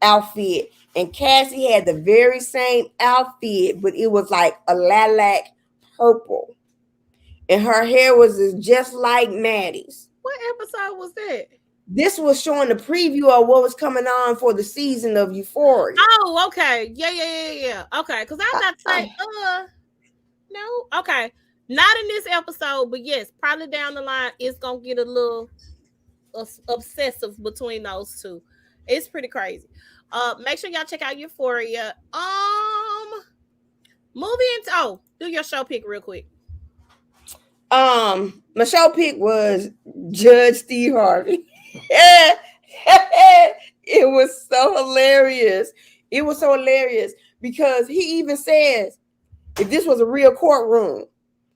outfit, and Cassie had the very same outfit, but it was like a lilac purple, and her hair was just like Maddie's. What episode was that? This was showing the preview of what was coming on for the season of Euphoria. Oh, okay. Yeah. Okay, because I was about to say, no. Okay. Not in this episode, but yes, probably down the line, it's gonna get a little obsessive between those two. It's pretty crazy. Make sure y'all check out Euphoria. Movie into do your show pick real quick. My show pick was Judge Steve Harvey. It was so hilarious. It was so hilarious because he even says if this was a real courtroom.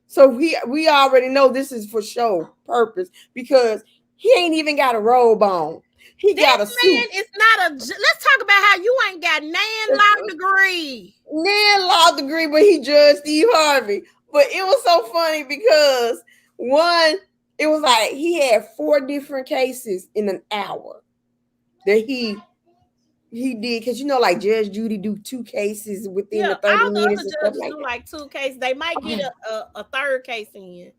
So we already know this is for show purpose because he ain't even got a robe on. He This got a suit. man is not a. Let's talk about how you ain't got nan law degree. Nan law degree, but he judged Steve Harvey. But it was so funny because one, it was like he had 4 different cases in an hour. that he did, because like Judge Judy do 2 cases within Yeah, the 30 all the minutes other and stuff judges like do that. like 2 cases. They might get Okay. a third case in.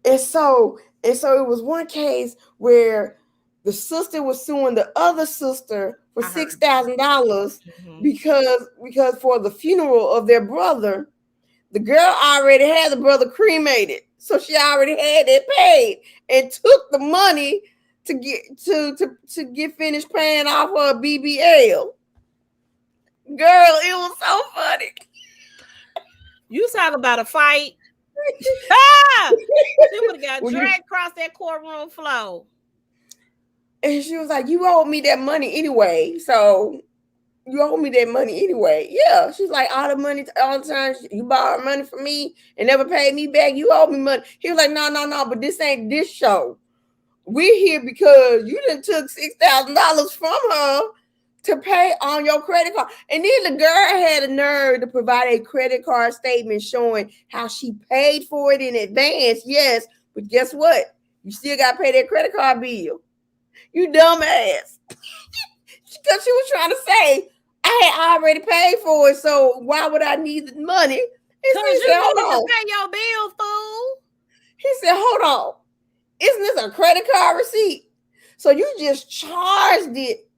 And so it was one case where the sister was suing the other sister for I six heard. thousand dollars Mm-hmm. because for the funeral of their brother, the girl already had the brother cremated, so she already had it paid and took the money to get finished paying off her BBL. Girl, it was so funny. You talk about a fight. Ah! She would have got When you dragged across that courtroom floor. and she was like, "You owe me that money anyway, so you owe me that money anyway." Yeah, she's like, "All the money, all the time you borrowed money from me and never paid me back. You owe me money." He was like, "No, no, no, but this ain't this show. We're here because you done took $6,000 from her to pay on your credit card." And then the girl had a nerve to provide a credit card statement showing how she paid for it in advance. Yes, but guess what? You still got to pay that credit card bill. You dumbass. Because she was trying to say, I had already paid for it, so why would I need the money? And so Cause he said, you need to hold on. pay your bill, fool. He said, hold on. Isn't this a credit card receipt? So you just charged it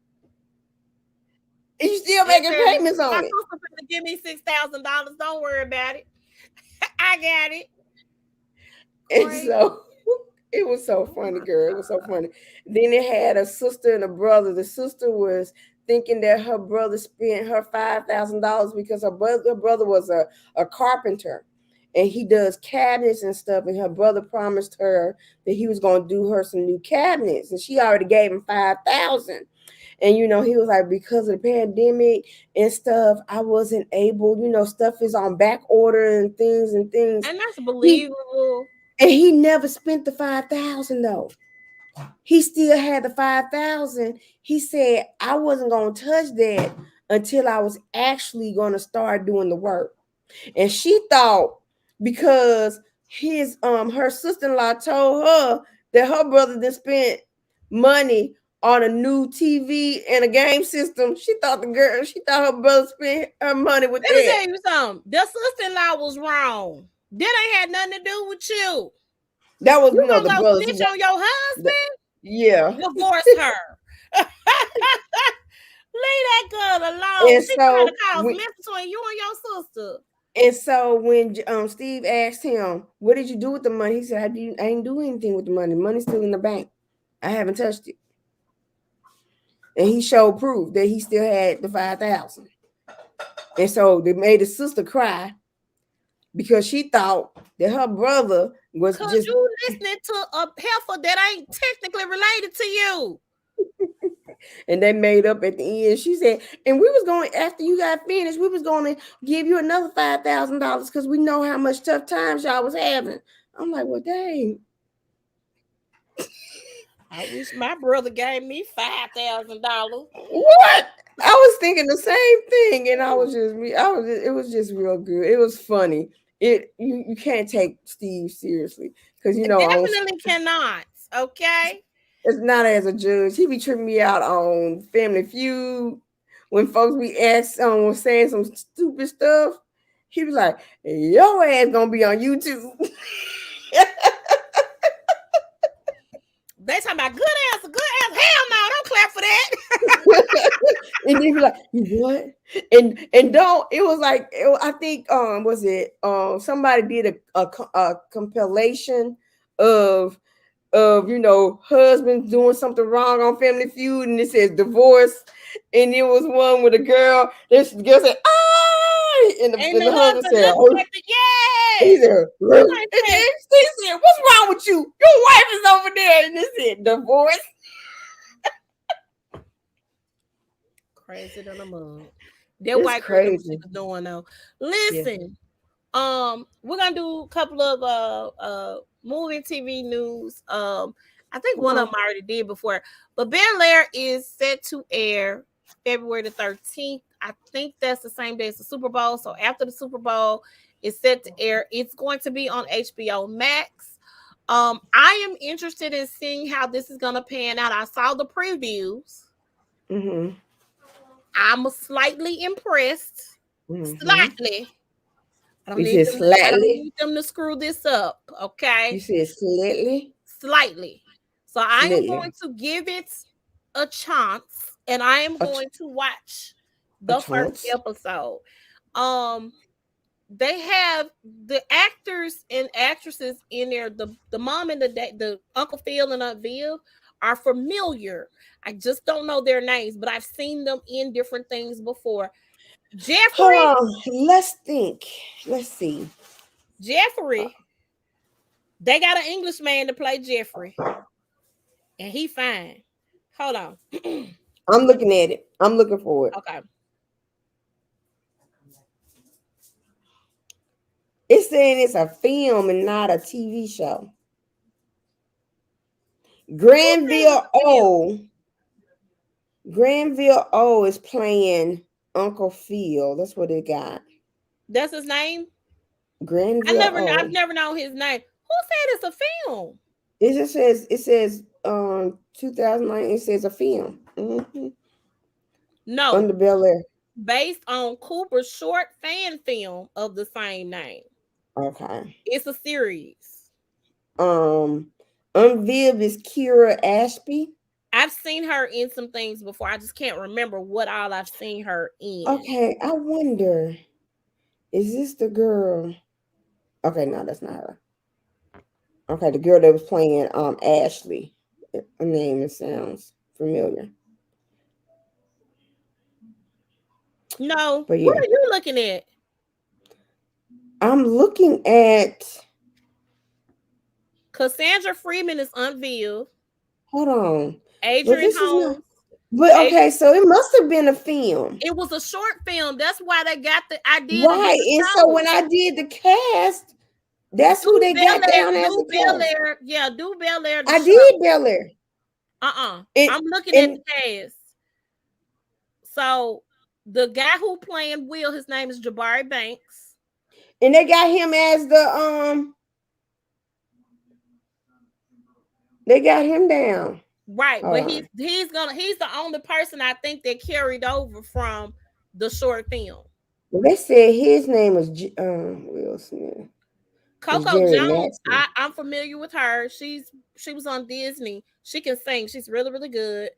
and you still And making said, payments my on it. sister finna give me $6,000. Don't worry about it. I got it. And Crazy. so it was so funny, girl. It was so funny. Then it had a sister and a brother. The sister was thinking that her brother spent her $5,000 because her brother was a carpenter and he does cabinets and stuff. And her brother promised her that he was going to do her some new cabinets. And she already gave him 5,000. And he was like, because of the pandemic and stuff, I wasn't able, stuff is on back order and things. And that's He believable. and he never spent the 5,000 though. He still had the 5,000. He said, I wasn't gonna touch that until I was actually gonna start doing the work. And she thought, because his her sister-in-law told her that her brother just spent money on a new TV and a game system, she thought her brother spent her money with Let me that. tell you something. The sister-in-law was wrong. That ain't had nothing to do with you. That was, You the gonna go brothers. snitch on your The, husband? yeah. Divorce her. Leave that girl alone. And She trying to so cause we mess between you and your sister. And so when Steve asked him, "What did you do with the money?" He said, I ain't do anything with the money. Money's still in the bank. I haven't touched it." And he showed proof that he still had the 5,000. And so they made his sister cry because she thought that her brother was Cause just. you listening to a heifer that ain't technically related to you. And they made up at the end. She said, "And we was going, after you got finished, we was going to give you another $5,000 because we know how much tough times y'all was having." I'm like, well, dang. I wish my brother gave me $5,000. What? I was thinking the same thing, and it was just real good. It was funny. You can't take Steve seriously because on Definitely cannot. Okay. it's not as a judge. He be tripping me out on Family Feud when folks be was saying some stupid stuff. He was like, "Your ass gonna be on YouTube." They talking about good answer, good answer. Hell no, don't clap for that. And they be like, "You what?" And don't it was like I think was it somebody did a compilation of husbands doing something wrong on Family Feud, and it says divorce, and it was one with a girl. This girl said, "Ah," and the, And and the the husband husband said, looked "Oh." at the yes. He said, You "Really?" ain't And said then she said, "What's wrong with you? Your wife is over there." And it said, "Divorce." crazy than a mug. That It's white girl knew what she crazy. was doing though. Yeah. Listen, we're gonna do a couple of movie TV news. I think one of Okay. them I already did before, but Bel Air is set to air February the 13th. I think that's the same day as the Super Bowl. So after the Super Bowl is set to air, it's going to be on HBO Max. I am interested in seeing how this is gonna pan out. I saw the previews. Mm-hmm. I'm slightly impressed. Mm-hmm. Slightly. You said I don't slightly. need them to screw this up. You Okay. said slightly. Slightly. So I am going Slightly. to give it a chance and I am A, ch- going to watch a the first chance. episode. Um they have the actors and actresses in there. The mom and the Uncle Phil and Aunt Viv are familiar. I just don't know their names, but I've seen them in different things before. Hold Jeffrey, on. Let's think. Let's see. Jeffrey, they got an English man to play Jeffrey, and he fine. Hold on. I'm looking at it. I'm looking for it. Okay. It's saying it's a film and not a TV show. Who said it was Granville a film? O. Granville O is playing Uncle Phil. That's what it got. That's his name. Granville I've O. never known his name. Who said it's a film? It says 2009. It says a film. No, Under Bel Air. based on Cooper's short fan film of the same name. Okay. It's a series. Um, Unviv is Kira Ashby. I've seen her in some things before. I just can't remember what all I've seen her in. Okay, I wonder, is this the girl? Okay, no, that's not her. Okay, the girl that was playing Ashley. Her name it sounds familiar. No, But what yeah, are you looking at? I'm looking at. Cassandra Freeman is unveiled. Hold on, but Adrian this is not. Holmes. But Adrian, okay, so it must have been a film, it was a short film. That's why they got the idea to do right? the And so show. when I did the cast, that's who Do they Bel got Air, down as do the Bel cast. Air, yeah, do Bel Air the I show. did Bel Air. I'm It looking at and the cast. So the guy who playing Will, his name is Jabari Banks. and they got him as the. They got him down. Right, Hold but on. he's the only person I think that carried over from the short film. Well, they said his name was Will Smith. It's Coco Jerry Jones, Maxwell. I'm familiar with her. She was on Disney. She can sing. She's really, really good.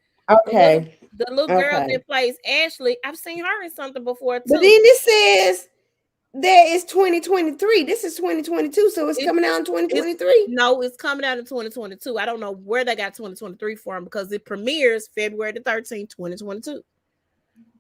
The little Okay. the little girl Okay. that plays Ashley, I've seen her in something before But too. then it says there is 2023. This is 2022, so it's It coming out in it's 2023. no, it's coming out in 2022. I don't know where they got 2023 from because it premieres February the 13th, 2022.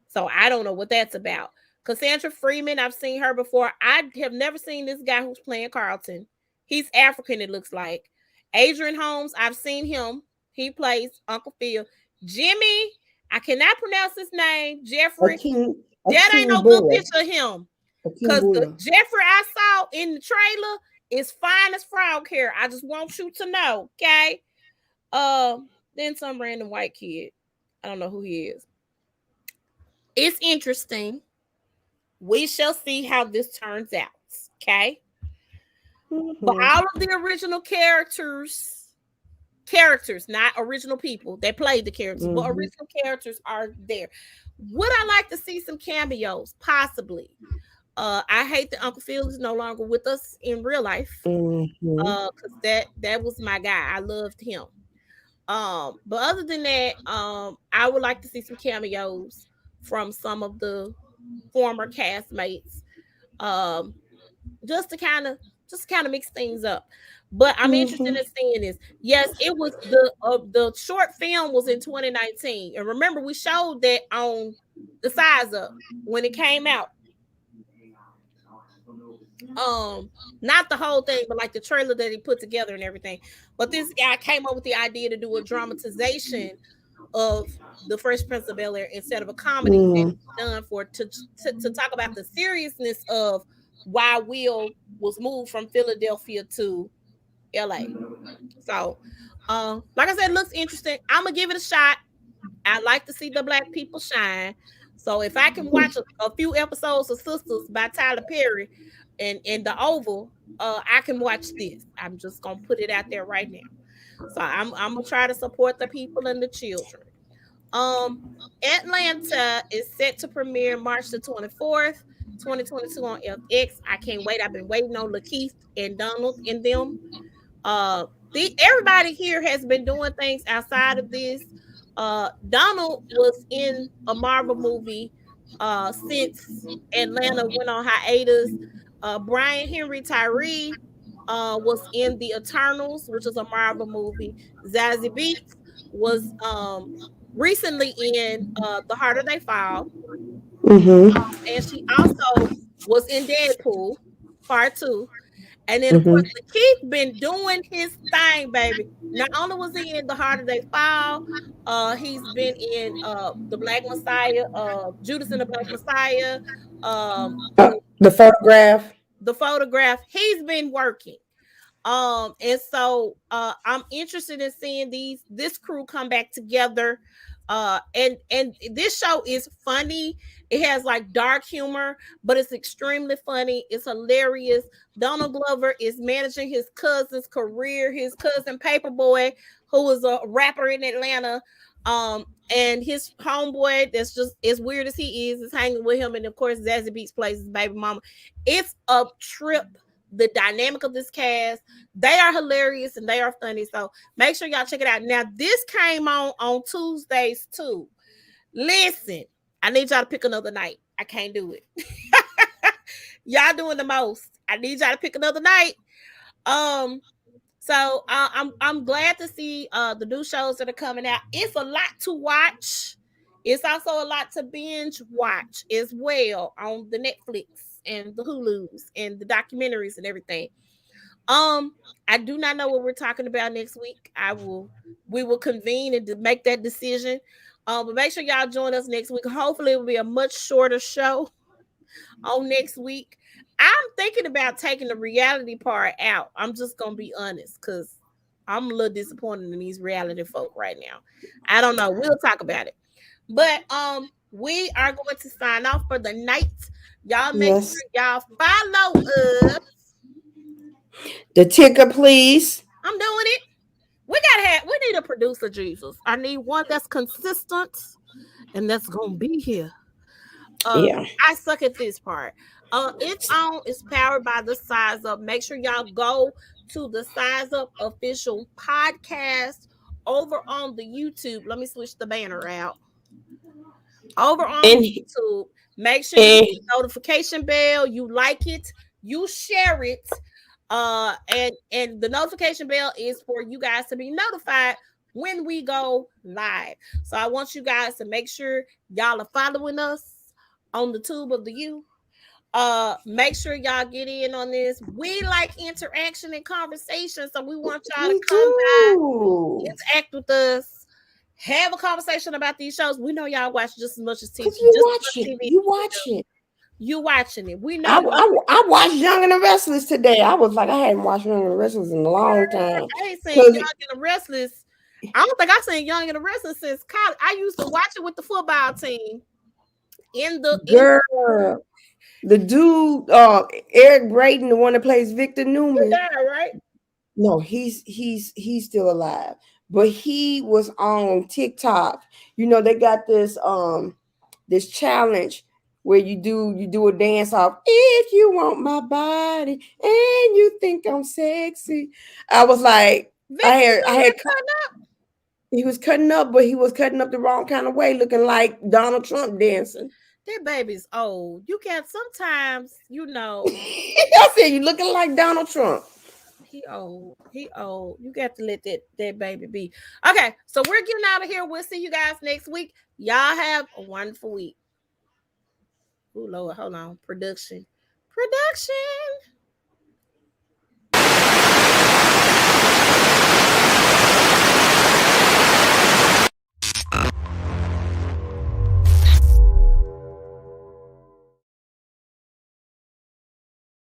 So I don't know what that's about. Cassandra Freeman, I've seen her before. I have never seen this guy who's playing Carlton. He's African, it looks like. Adrian Holmes, I've seen him. He plays Uncle Phil. Jimmy, I cannot pronounce his name. Jeffrey, Akeem that ain't Akeem no good Bula. picture of him. Akeem Because the Bula. Jeffrey I saw in the trailer is fine as frog hair. I just want you to know, okay? Uh, then some random white kid. I don't know who he is. It's interesting. We shall see how this turns out. Okay. But Mm-hmm. all of the original not original people that played the characters, but Mm-hmm. original characters are there. Would I like to see some cameos? Possibly. I hate that Uncle Phil is no longer with us in real life. Mm-hmm. Because that was my guy. I loved him. But other than that, I would like to see some cameos from some of the former castmates. Um, just to kind of mix things up. But I'm interested Mm-hmm. in seeing this. Yes, it was the short film was in 2019, and remember we showed that on the size up when it came out. Um, not the whole thing, but like the trailer that he put together and everything. But this guy came up with the idea to do a dramatization of the Fresh Prince of Bel Air instead of a comedy that Mm-hmm. was done for to talk about the seriousness of why Will was moved from Philadelphia to LA. So, like I said, it looks interesting. I'm gonna give it a shot. I like to see the black people shine. So if I can watch a few episodes of Sisters by Tyler Perry and the Oval, I can watch this. I'm just gonna put it out there right now. So I'm gonna try to support the people and the children. Um, Atlanta is set to premiere March the 24th, 2022 on FX. I can't wait. I've been waiting on Lakeith and Donald and them. Uh, everybody here has been doing things outside of this. Donald was in a Marvel movie since Atlanta went on hiatus. Brian Henry Tyree was in The Eternals, which is a Marvel movie. Zazie Beetz was recently in The Harder They Fall, Mm-hmm. and she also was in Deadpool Part 2. And then of course Mm-hmm. Keith been doing his thing, baby. Not only was he in The Harder They Fall, he's been in the Black Messiah, Judas and the Black Messiah, The photograph. the photograph. He's been working. And so I'm interested in seeing this crew come back together. And this show is funny. It has like dark humor, but it's extremely funny. It's hilarious. Donald Glover is managing his cousin's career, his cousin Paperboy, who is a rapper in Atlanta. And his homeboy, that's just as weird as he is hanging with him. And of course, Zazie Beetz plays his baby mama. It's a trip. The dynamic of this cast, they are hilarious and they are funny. So make sure y'all check it out. Now, this came on Tuesdays too. Listen, I need y'all to pick another night. I can't do it. Y'all doing the most. I need y'all to pick another night. Um, so I'm glad to see the new shows that are coming out. It's a lot to watch. It's also a lot to binge watch as well on the Netflix and the Hulus and the documentaries and everything. Um, I do not know what we're talking about next week. We will convene and make that decision. But make sure y'all join us next week. Hopefully, it will be a much shorter show on next week. I'm thinking about taking the reality part out. I'm just gonna be honest, because I'm a little disappointed in these reality folk right now. I don't know. We'll talk about it. But we are going to sign off for the night. Y'all make Yes. sure y'all follow us. The ticker, please. I'm doing it. We need a producer, Jesus. I need one that's consistent and that's gonna be here. Yeah. I suck at this part. It's on, it's powered by the Size Up. Make sure y'all go to the Size Up official podcast over on the YouTube. Let me switch the banner out. Over on And YouTube. Make sure you hit and the notification bell, you like it, you share it. And the notification bell is for you guys to be notified when we go live. So I want you guys to make sure y'all are following us on the tube of the U. Make sure y'all get in on this. We like interaction and conversation, so we want y'all to we come by, do. interact with us, have a conversation about these shows. We know y'all watch just as much as TV, Cause you just as watch much it. TV. You watch it. You watching it. We I, know you. I, I watched Young and the Restless today. I was like, I hadn't watched Young and the Restless in a long time. I ain't seen Cause Young and the Restless. I don't think I've seen Young and the Restless since college. I used to watch it with the football team in girl, the dude, Eric Braden, the one that plays Victor the Newman. guy, right? No, he's still alive. But he was on TikTok. You know, they got this challenge where you do a dance off. If you want my body and you think I'm sexy. I was like, I Victor had I Newman had cutting up. he was cutting up, but he was cutting up the wrong kind of way, looking like Donald Trump dancing. That baby's old. You can sometimes, I said, you looking like Donald Trump. he old. He old. You got to let that baby be. Okay, so we're getting out of here. We'll see you guys next week. Y'all have a wonderful week. Oh Lord, hold on. Production. Production.